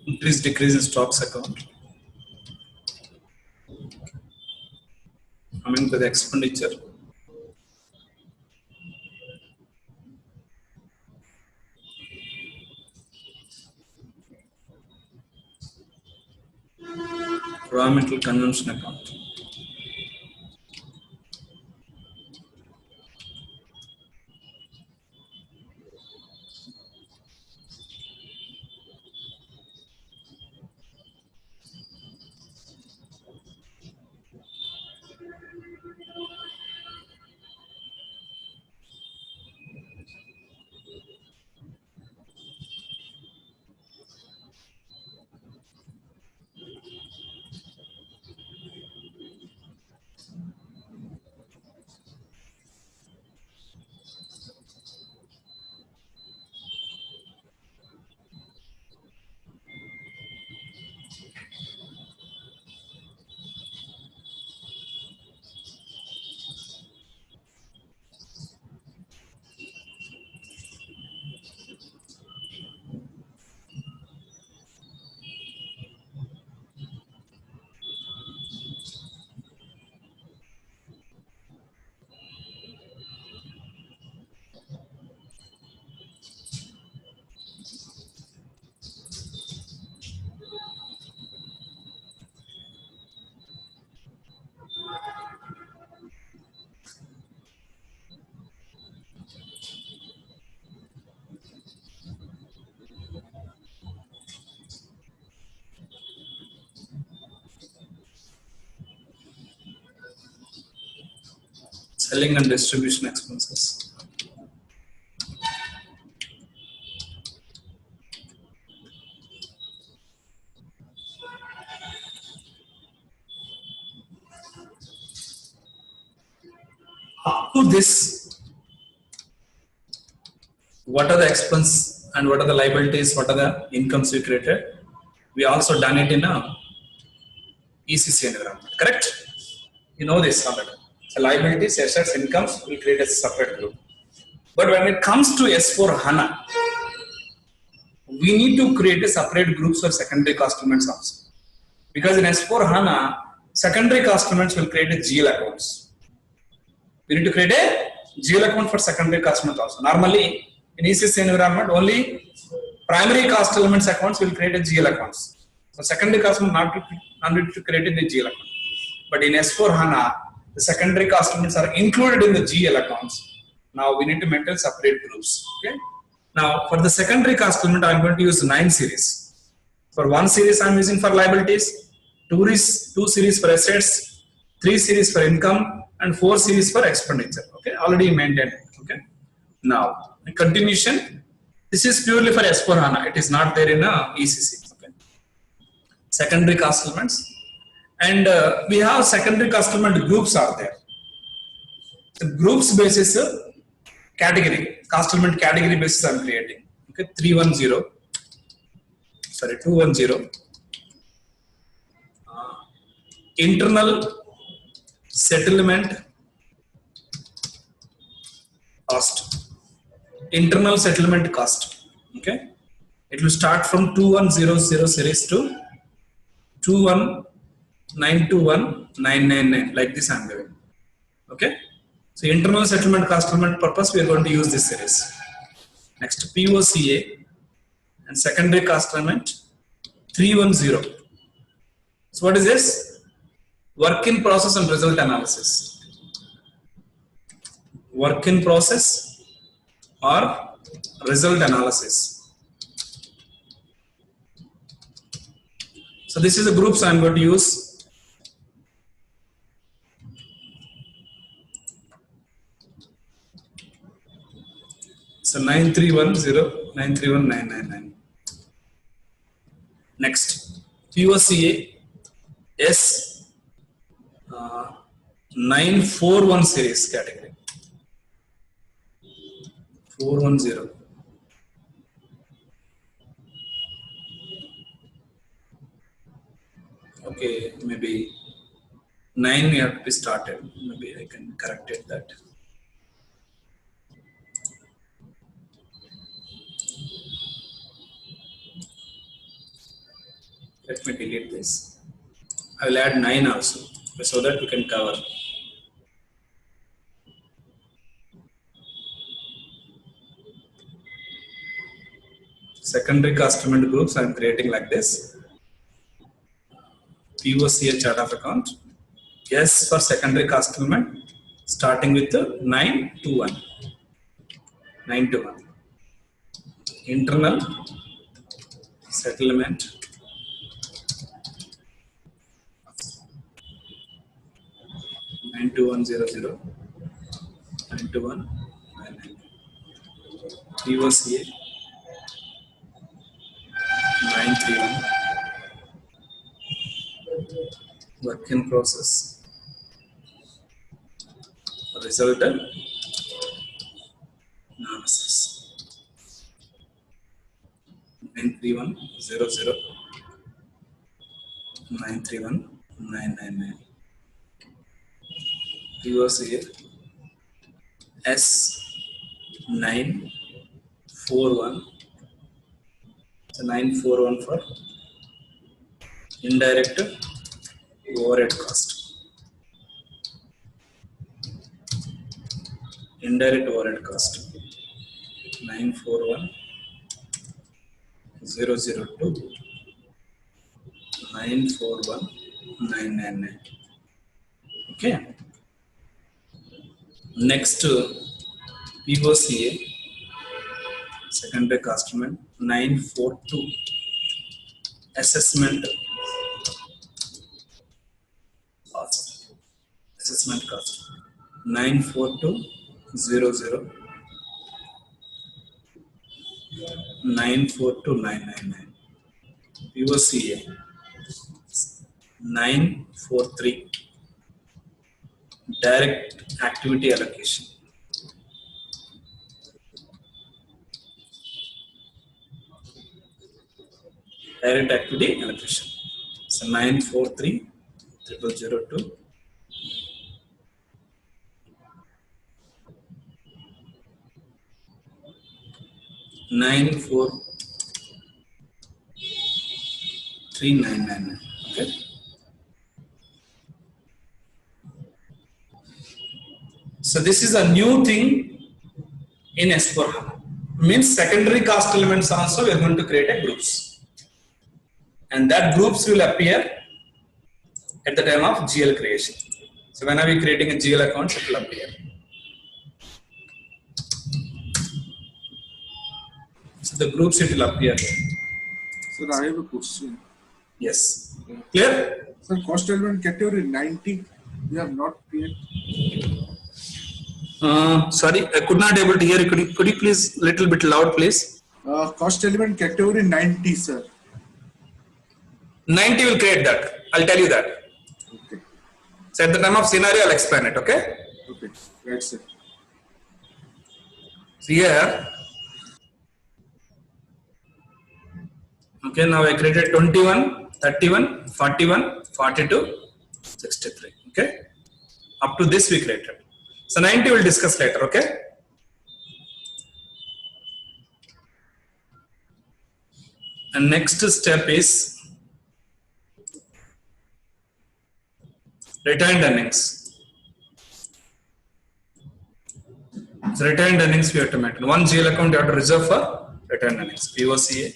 [SPEAKER 2] Increase, decrease in stocks account. Coming to the expenditure. Raw material consumption account. Selling and distribution expenses. Up to this, what are the expense and what are the liabilities, what are the incomes we created? We also done it in a ECC environment, correct? You know this already. So liabilities, assets, incomes will create a separate group. But when it comes to S4 HANA, we need to create a separate groups for secondary cost elements also. Because in S4 HANA, secondary cost elements will create a GL accounts. We need to create a GL account for secondary cost elements also. Normally, in ECC environment, only primary cost elements accounts will create a GL accounts. So secondary cost element not need to create in the GL account. But in S4 HANA, the secondary cost elements are included in the GL accounts. Now we need to maintain separate groups. Okay. Now for the secondary cost element, I'm going to use 9 series. For 1 series, I'm using for liabilities, 2 series for assets, 3 series for income, and 4 series for expenditure. Okay, already maintained. Okay. Now, in continuation, this is purely for S4 HANA. It is not there in ECC. Okay. Secondary cost elements, and we have secondary cost element groups are there. The groups basis category, cost element category basis I'm creating. Okay, 210. Internal settlement cost. Internal settlement cost. Okay, it will start from 2100 series to 21921,999, like this I'm giving. Okay, so internal settlement cost element purpose we are going to use this series. Next, POCA and secondary cost element 310. So what is this? Work in process and result analysis. Work in process or result analysis. So this is the groups I'm going to use. So 9310, 931999. Next, POCA S 941 series category. 410. Okay, maybe 9 we have to be started. Maybe I can correct it that. Let me delete this. I will add 9 also so that we can cover. Secondary customer groups I am creating like this. POCA chart of account. Yes for secondary customer starting with 9 to 1. 9 to 1. Internal settlement. Nine two one zero zero 92199. POCA 931. Work in process. Resultant analysis. 93100 931999. POCA S941. So 941 for indirect overhead cost. Indirect overhead cost 941002 941999. Okay. Next POCA secondary customer 942 assessment cost. Assessment cost 94200 942999. POCA 943 direct activity allocation. Direct activity allocation. So 9430002 94399. Okay. So this is a new thing in S4HANA. Means secondary cost elements also we are going to create a groups. And that groups will appear at the time of GL creation. So when are we creating a GL account, it will appear. So the groups it will appear.
[SPEAKER 4] Sir, I have a question.
[SPEAKER 2] Yes. Clear?
[SPEAKER 4] Sir, cost element category 90, we have not created.
[SPEAKER 2] Sorry, I could not able to hear. Could you please little bit loud, please?
[SPEAKER 4] Cost element category 90, sir.
[SPEAKER 2] 90 will create that. I'll tell you that.
[SPEAKER 4] Okay.
[SPEAKER 2] So at the time of scenario, I'll explain it. Okay.
[SPEAKER 4] Okay. Right, sir.
[SPEAKER 2] So here. Okay, now I created 21, 31, 41, 42, 63. Okay. Up to this we created. So 90 we'll discuss later. Okay. And next step is retained earnings. So retained earnings we have to maintain. One GL account you have to reserve for retained earnings. POCA.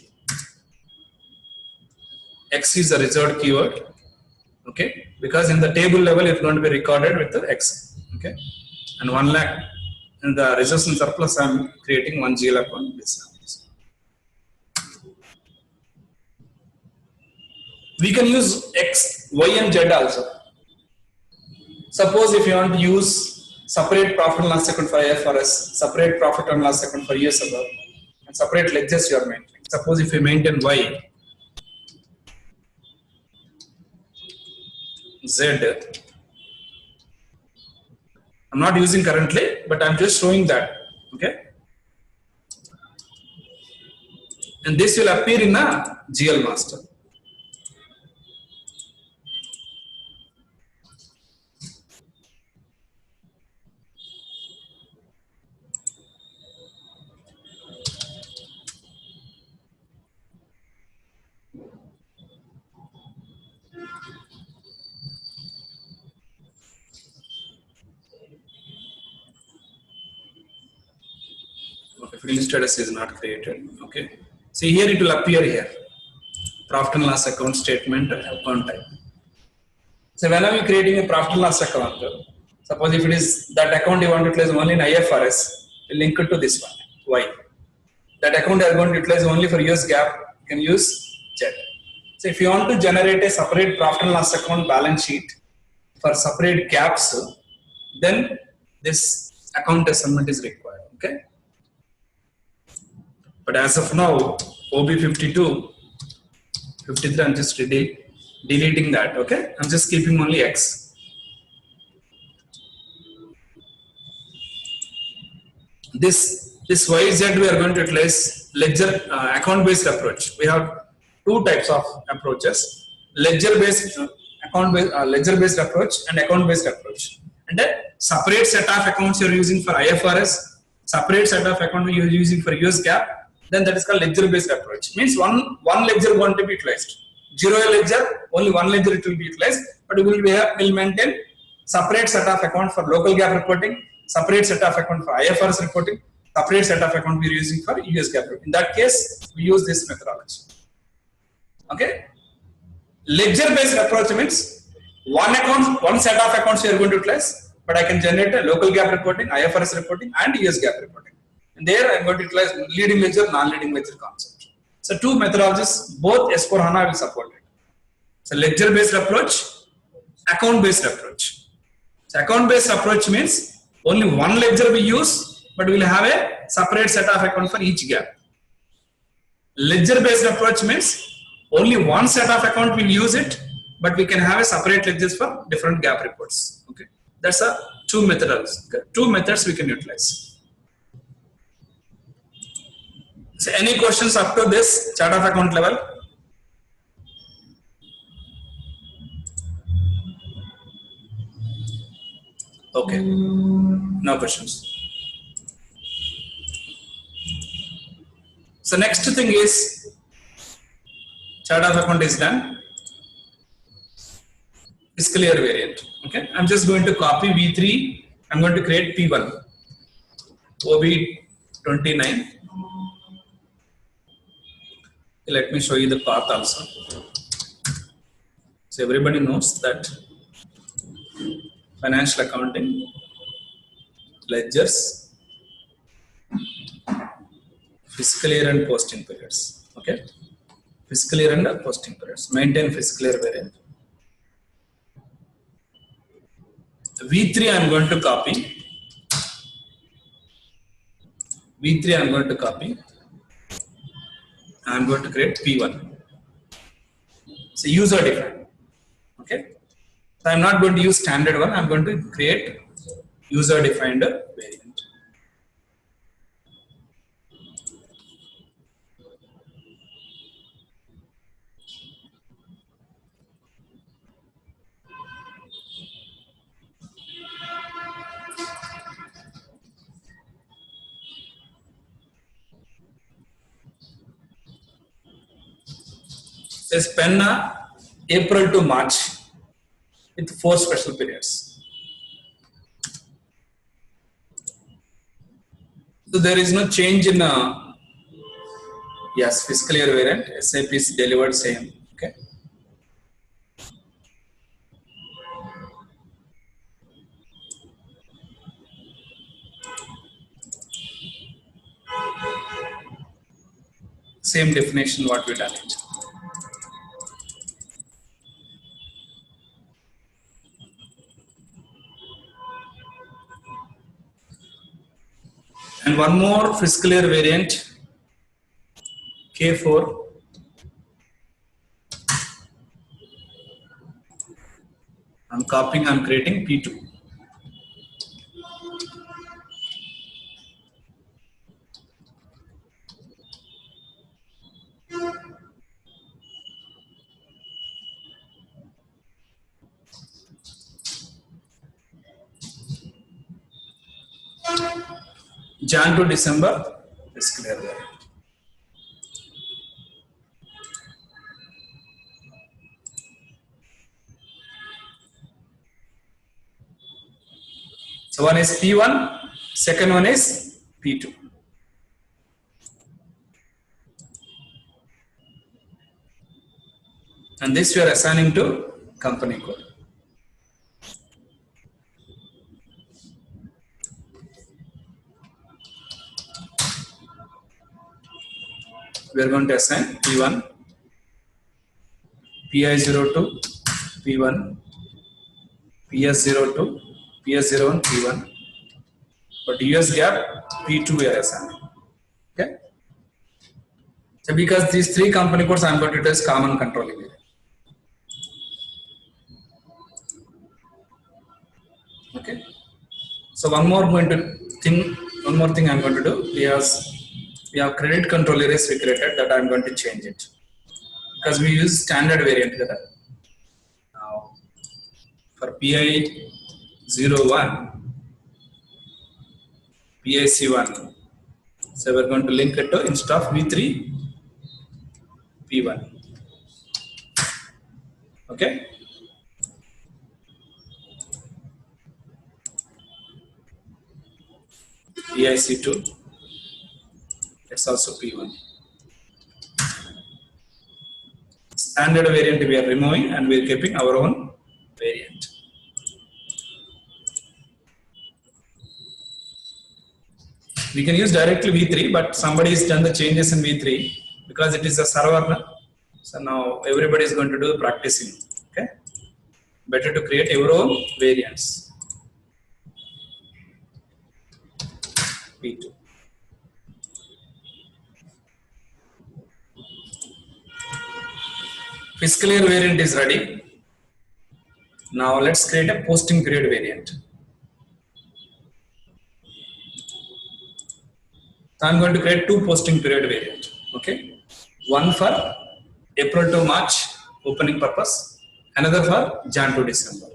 [SPEAKER 2] X is a reserved keyword. Okay. Because in the table level it's going to be recorded with the X. Okay. And 1 lakh in the reserves and surplus I am creating one GL account. We can use X, Y and Z also. Suppose if you want to use separate profit and loss account for IFRS, separate profit and loss account for US above, and separate ledgers you are maintaining. Suppose if you maintain Y, Z, I'm not using currently, but I'm just showing that. Okay. And this will appear in a GL master. the field status is not created. Okay. See here it will appear here. Profit and loss account statement, account type. So whenever you creating a profit and loss account, suppose if it is that account you want to utilize only in IFRS, you link it to this one. Why? That account you are going to utilize only for US GAAP, you can use Z. So if you want to generate a separate profit and loss account balance sheet for separate gaps, then this account assignment is required. Okay. But as of now, OB52, 53, I'm just deleting that. Okay. I'm just keeping only X. This YZ we are going to utilize ledger account based approach. We have two types of approaches: ledger based ledger based approach and account based approach. And a separate set of accounts you are using for IFRS, separate set of account you are using for US GAAP. Then that is called ledger based approach. Means one ledger going to be utilized. Zero ledger, only one ledger it will be utilized, but we will maintain separate set of account for local GAAP reporting, separate set of account for IFRS reporting, separate set of account we are using for US GAAP. In that case, we use this methodology. Okay. Ledger based approach means one set of accounts you are going to utilize, but I can generate a local GAAP reporting, IFRS reporting, and US GAAP reporting. And there I am going to utilize leading ledger, non-leading ledger concept. So two methodologies, both S4HANA will support it. So ledger based approach, account based approach. So account based approach means only one ledger we use, but we will have a separate set of account for each gap. Ledger based approach means only one set of account will use it, but we can have a separate ledgers for different gap reports. Okay, that's a two methods. Okay? Two methods we can utilize. So any questions up to this chart of account level? Okay, no questions. So next thing is chart of account is done. Fiscal year variant. Okay, I'm just going to copy V3. I'm going to create P1. OB29. Let me show you the path also. So everybody knows that financial accounting, ledgers, fiscal year and posting periods. Okay, fiscal year and posting periods. Maintain fiscal year variant. V3 I am going to copy. V3 I am going to copy. I am going to create P1. So user defined. Okay. So I am not going to use standard one. I am going to create user defined variant. Says Penna April to March with 4 special periods. So there is no change in yes, fiscal year variant. SAP is delivered same. Okay. Same definition what we done it. And one more fiscal year variant, K4. I'm copying, I'm creating P2. Jan to December, fiscal year variant. So one is P1, second one is P2. and this we are assigning to company code. We are going to assign P1, PI02, P1, PS02, PS01, P1, but US gap P2 we are assigning. Okay. So because these three company codes I am going to do as common controlling area. Okay. So one more thing I am going to do. We have credit control areas we created that I am going to change it because we use standard variant. Now for PI01, PIC1, so we are going to link it to instead of V3, P1. Okay. PIC2, it's also P1. Standard variant we are removing and we are keeping our own variant. We can use directly V3, but somebody has done the changes in V3 because it is a server. So now everybody is going to do the practicing. Okay. Better to create your own variants. P2. Fiscal year variant is ready. Now let's create a posting period variant. So I'm going to create two posting period variant. Okay. One for April to March opening purpose, another for Jan to December.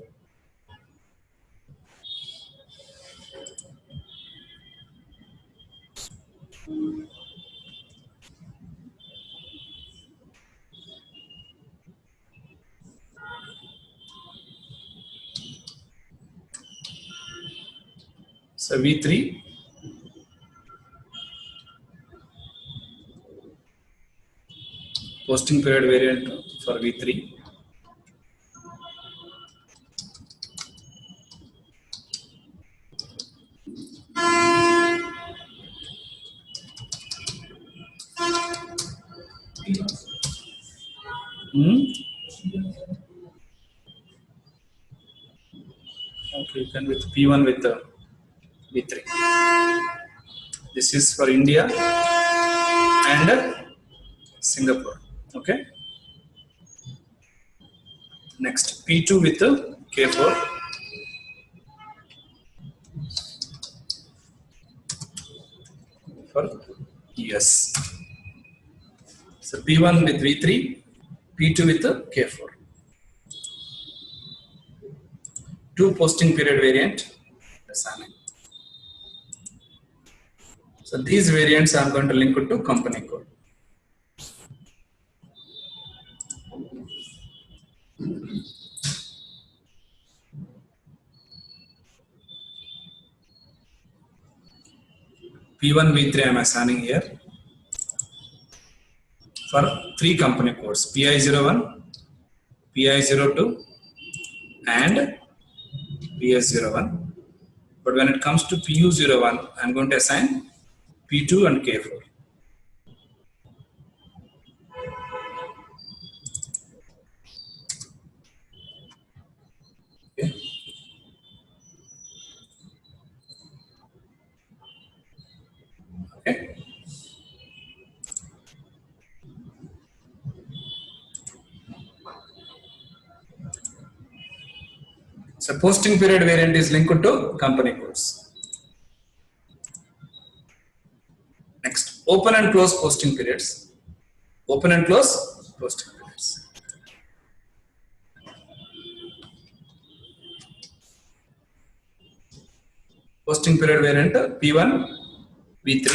[SPEAKER 2] So V3, posting period variant for V3. Okay, then with P1 with V3. This is for India and Singapore. Okay. Next P2 with K4. For US. So P1 with V3, P2 with K4. Two posting period variant assigning. So these variants I am going to link it to company code. P1, V3 I am assigning here for three company codes, PI01, PI02 and PS01. But when it comes to PU01, I am going to assign P2 and K4. Okay. Okay. So posting period variant is linked to company codes. Next, open and close posting periods. Open and close posting periods. Posting period variant P1, V3.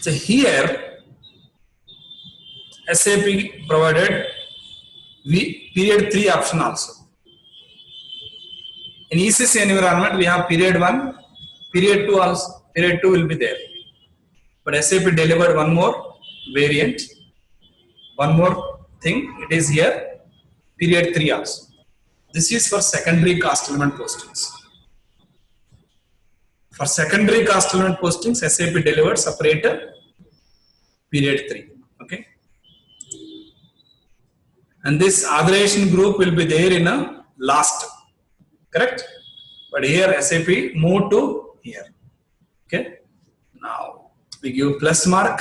[SPEAKER 2] So here SAP provided period 3 option also. In ECC environment we have period 1, period 2 also. Period 2 will be there. But SAP delivered one more variant. One more thing, it is here, period 3 also. This is for secondary cost element postings. For secondary cost element postings, SAP delivered separator period 3. Okay. And this authorization group will be there in a last. Correct? But here SAP moved to here. Okay. Now we give plus mark.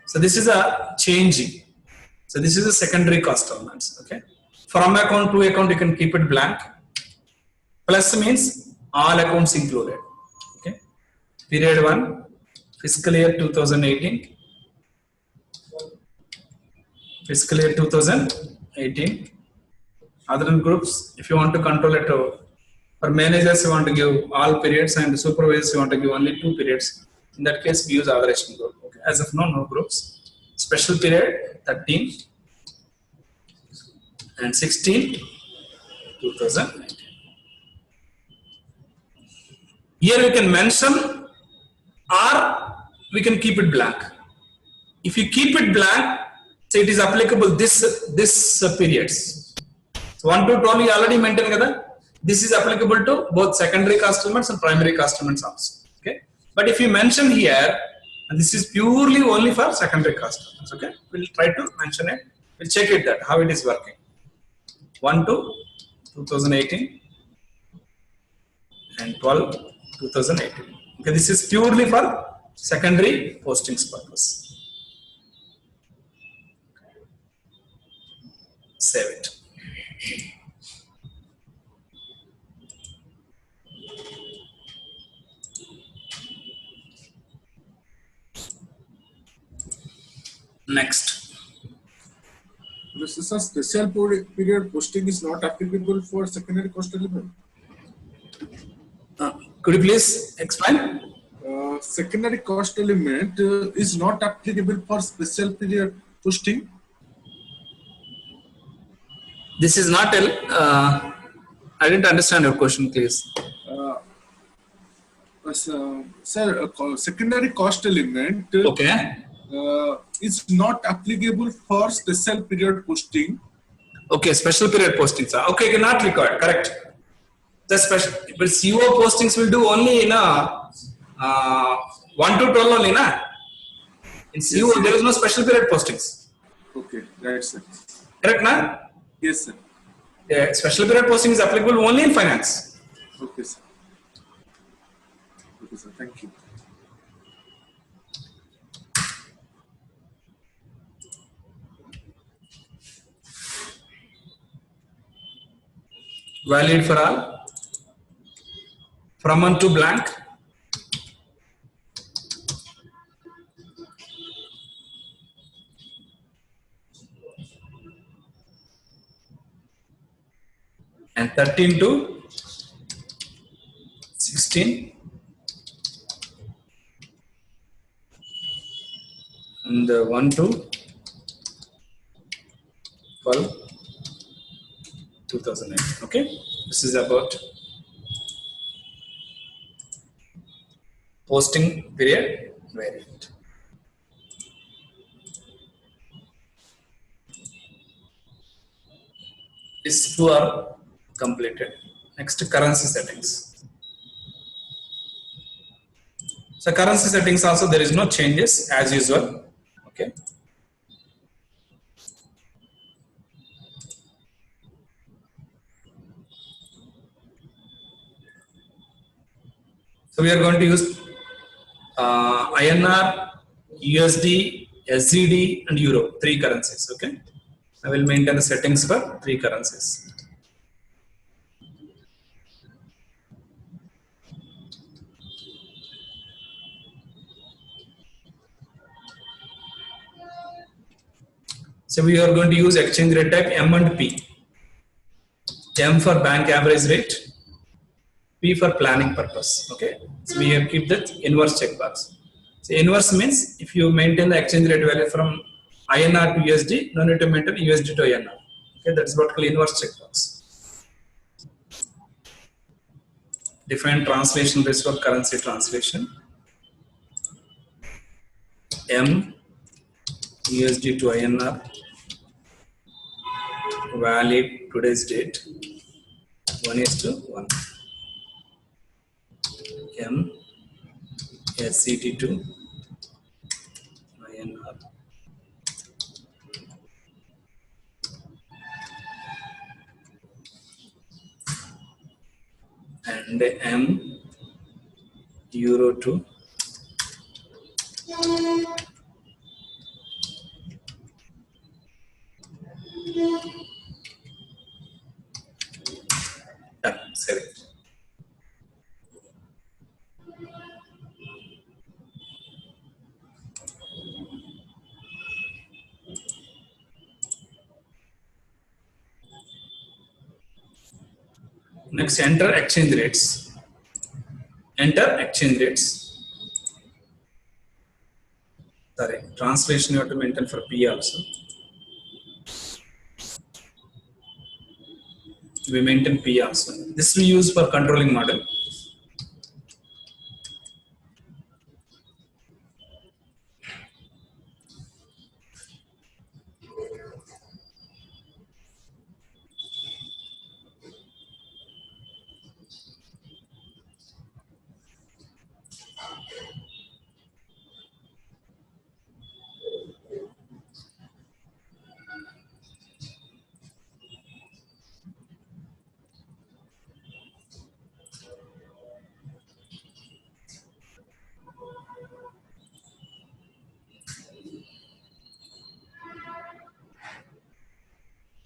[SPEAKER 2] So this is a changing. So this is a secondary cost elements. Okay. From account to account, you can keep it blank. Plus means all accounts included. Okay. Period 1, fiscal year 2018. Fiscal year 2018. Other groups, if you want to control it, for managers you want to give all periods, and supervisors you want to give only 2 periods. In that case, we use authorization group. Okay. As of now, no groups. Special period 13 and 16, 2019. Here we can mention or we can keep it blank. If you keep it blank, so it is applicable this periods. So 1 to 12 you already maintained together. This is applicable to both secondary cost elements and primary cost elements also. Okay. But if you mention here, and this is purely only for secondary cost elements. Okay. We'll try to mention it. We'll check it that how it is working. 1 to 2018 and 12 2018. Okay. This is purely for secondary postings purpose. Save it. Next.
[SPEAKER 4] This is a special period posting is not applicable for secondary cost element.
[SPEAKER 2] Could you please explain?
[SPEAKER 4] Secondary cost element is not applicable for special period posting.
[SPEAKER 2] This is not I didn't understand your question, please.
[SPEAKER 4] Sir, secondary cost element
[SPEAKER 2] Okay.
[SPEAKER 4] is not applicable for special period posting.
[SPEAKER 2] Okay, special period postings. Okay, not required. Correct. The special, but CO postings will do only in a 1 to 12 only, na? In CO,
[SPEAKER 4] Yes,
[SPEAKER 2] there is no special period postings.
[SPEAKER 4] Okay, right, sir.
[SPEAKER 2] Correct, na?
[SPEAKER 4] Yes, sir.
[SPEAKER 2] Yeah, special period posting is applicable only in finance.
[SPEAKER 4] Okay, sir. Okay, sir. Thank you.
[SPEAKER 2] Valid for all. From 1 to blank. And 13 to 16. And 1 to 12. 2009. Okay, this is about posting period variant. These 2 are completed. Next, currency settings. So currency settings also there is no changes as usual. Okay. So we are going to use INR, USD, SGD and Euro, 3 currencies. Okay. I will maintain the settings for 3 currencies. So we are going to use exchange rate type M and P. M for bank average rate, P for planning purpose. Okay. So we have keep that inverse checkbox. So inverse means if you maintain the exchange rate value from INR to USD, no need to maintain USD to INR. Okay, that's what called inverse checkbox. Define translation risk for currency translation. M USD to INR, valid today's date 1:1. M SCT to INR. And M Euro to sorry. Next, enter exchange rates. Enter exchange rates. Sorry, translation you have to maintain for P also. We maintain P also. This we use for controlling model.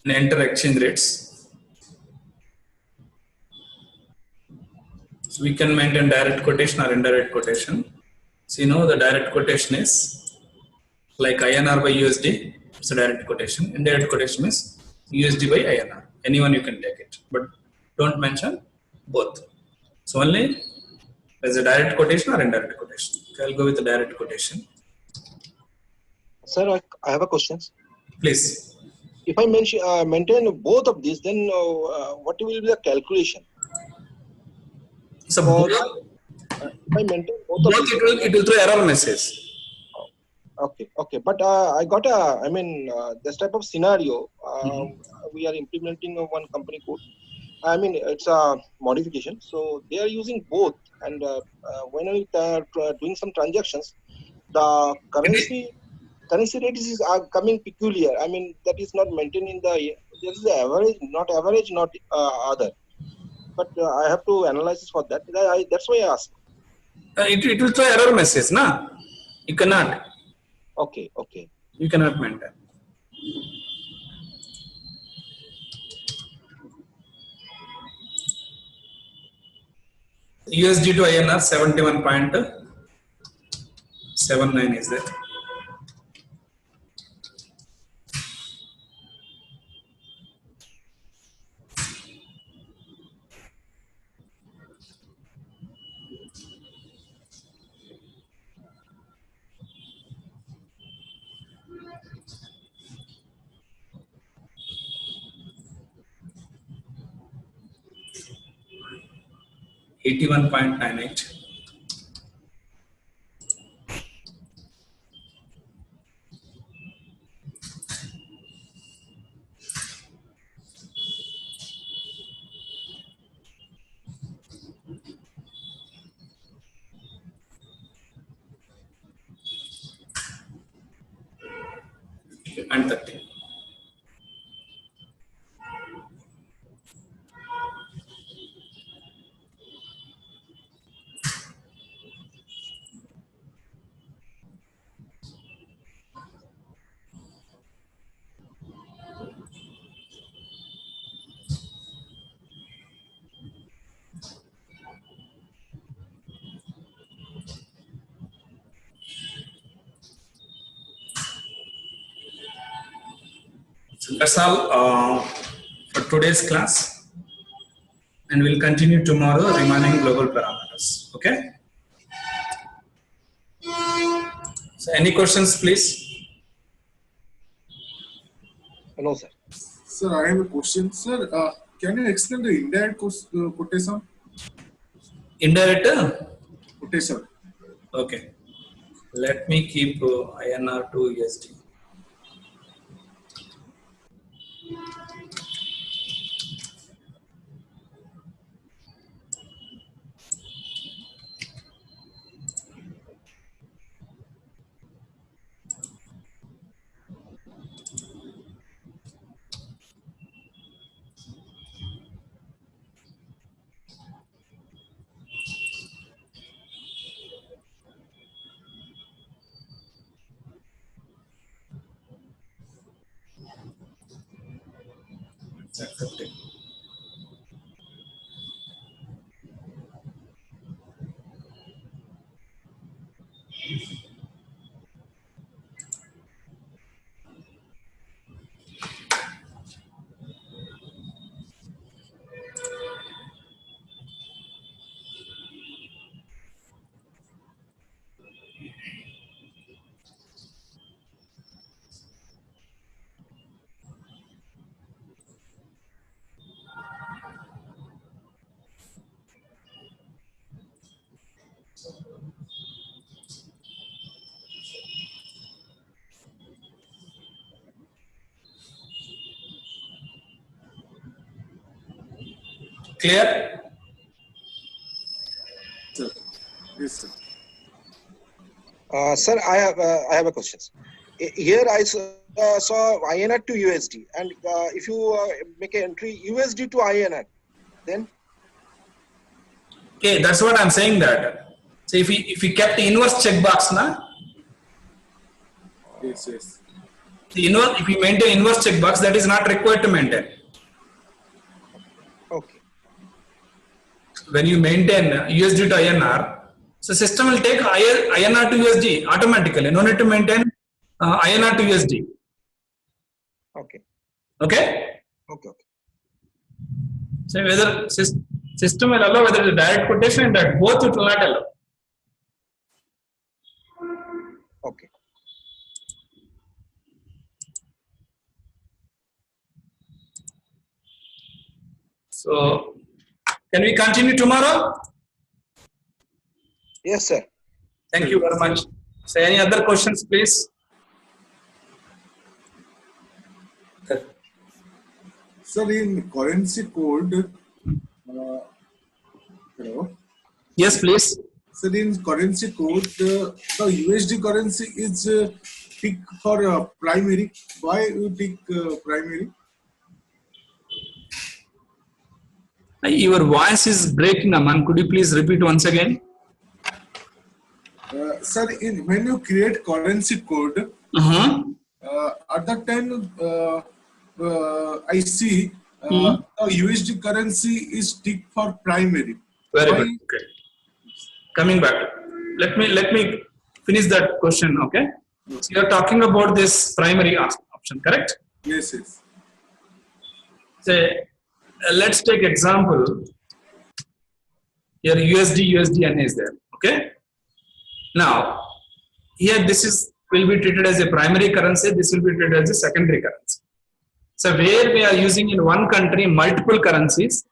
[SPEAKER 2] And enter exchange rates. So we can maintain direct quotation or indirect quotation. So you know the direct quotation is like INR by USD. It's a direct quotation. Indirect quotation is USD by INR. Anyone you can take it, but don't mention both. So only there's a direct quotation or indirect quotation. Okay, I'll go with the direct quotation.
[SPEAKER 1] Sir, I have a question.
[SPEAKER 2] Please.
[SPEAKER 1] If I maintain both of these, then what will be the calculation?
[SPEAKER 2] So
[SPEAKER 1] For,
[SPEAKER 2] both,
[SPEAKER 1] if I maintain both of these,
[SPEAKER 2] it will throw error message.
[SPEAKER 1] okay. But I got this type of scenario. We are implementing one company code. I mean, it's a modification. So they are using both. And when we are doing some transactions, the currency rates are coming peculiar. I mean, that is not maintained in the, there is the average, not other. But I have to analyze this for that. That's why I asked.
[SPEAKER 2] It will throw error message, na? You cannot.
[SPEAKER 1] Okay.
[SPEAKER 2] You cannot maintain. USD to INR 71.79 is that. $81.98. And 30. So that's all for today's class, and we'll continue tomorrow remaining global parameters. Okay. So any questions, please?
[SPEAKER 1] No, sir.
[SPEAKER 4] Sir, I have a question. Sir, can you explain the indirect quotation?
[SPEAKER 2] Indirect
[SPEAKER 4] Quotation.
[SPEAKER 2] Okay. Let me keep INR to USD. It's accepted. Clear?
[SPEAKER 4] Sir. Yes, sir.
[SPEAKER 1] Sir, I have a question. Here I saw INR to USD, and if you make an entry USD to INR, then
[SPEAKER 2] Okay, that's what I'm saying that. So if we kept the inverse checkbox,
[SPEAKER 4] Yes, yes.
[SPEAKER 2] the inverse, if we maintain inverse checkbox, that is not required to maintain.
[SPEAKER 1] okay.
[SPEAKER 2] When you maintain USD to INR, so system will take INR to USD automatically. No need to maintain INR to USD.
[SPEAKER 1] Okay.
[SPEAKER 2] Okay.
[SPEAKER 1] Okay. Okay.
[SPEAKER 2] So whether system will allow whether it's direct quotation and that both it will not allow.
[SPEAKER 1] Okay.
[SPEAKER 2] So can we continue tomorrow?
[SPEAKER 1] Yes, sir.
[SPEAKER 2] Thank you very much. So any other questions, please?
[SPEAKER 4] Sir, in currency code, hello.
[SPEAKER 2] Yes, please.
[SPEAKER 4] Sir, in currency code, the USD currency is tick for primary. Why you tick primary?
[SPEAKER 2] Your voice is breaking, Aman. Could you please repeat once again?
[SPEAKER 4] Sir, when you create currency code, at that time I see the USD currency is tick for primary.
[SPEAKER 2] Very
[SPEAKER 4] Why?
[SPEAKER 2] good. Okay. Coming back. Let me finish that question. Okay. So you are talking about this primary option, correct?
[SPEAKER 4] Yes, yes.
[SPEAKER 2] Say, let's take example. Here USD is there. Okay. Now, here this will be treated as a primary currency. This will be treated as a secondary currency. So where we are using in one country multiple currencies.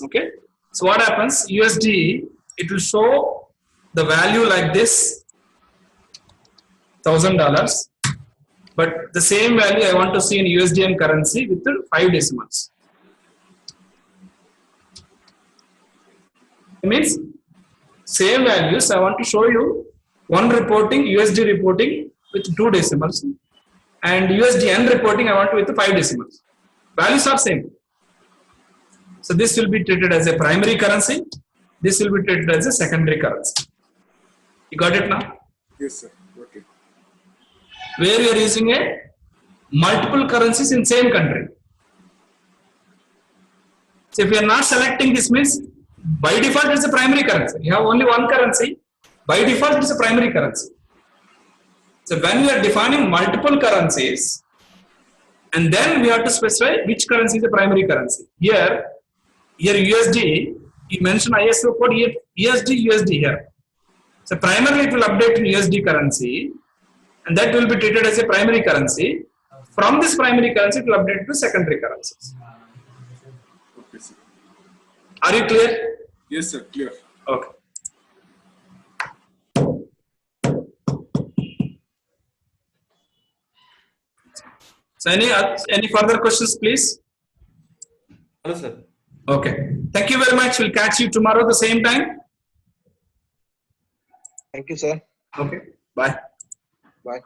[SPEAKER 2] Okay. So what happens? USD, it will show the value like this, $1,000. But the same value I want to see in USD currency with 5 decimals. It means same values I want to show you. One reporting, USD reporting with 2 decimals, and USDN reporting I want with 5 decimals. Values are same. So this will be treated as a primary currency. This will be treated as a secondary currency. You got it now?
[SPEAKER 4] Yes, sir. Okay.
[SPEAKER 2] Where we are using a multiple currencies in same country. So if we are not selecting, this means by default it's a primary currency. You have only one currency. By default it's a primary currency. So when we are defining multiple currencies, and then we have to specify which currency is the primary currency. Here USD, you mention ISO code here, USD here. So primarily it will update in USD currency, and that will be treated as a primary currency. From this primary currency, it will update to secondary currencies.
[SPEAKER 4] Okay, sir.
[SPEAKER 2] Are you clear?
[SPEAKER 4] Yes, sir. Clear.
[SPEAKER 2] Okay. So any further questions, please?
[SPEAKER 5] Hello, sir.
[SPEAKER 2] Okay. Thank you very much. We'll catch you tomorrow at the same time.
[SPEAKER 1] Thank you, sir.
[SPEAKER 2] Okay. Bye.
[SPEAKER 1] Bye.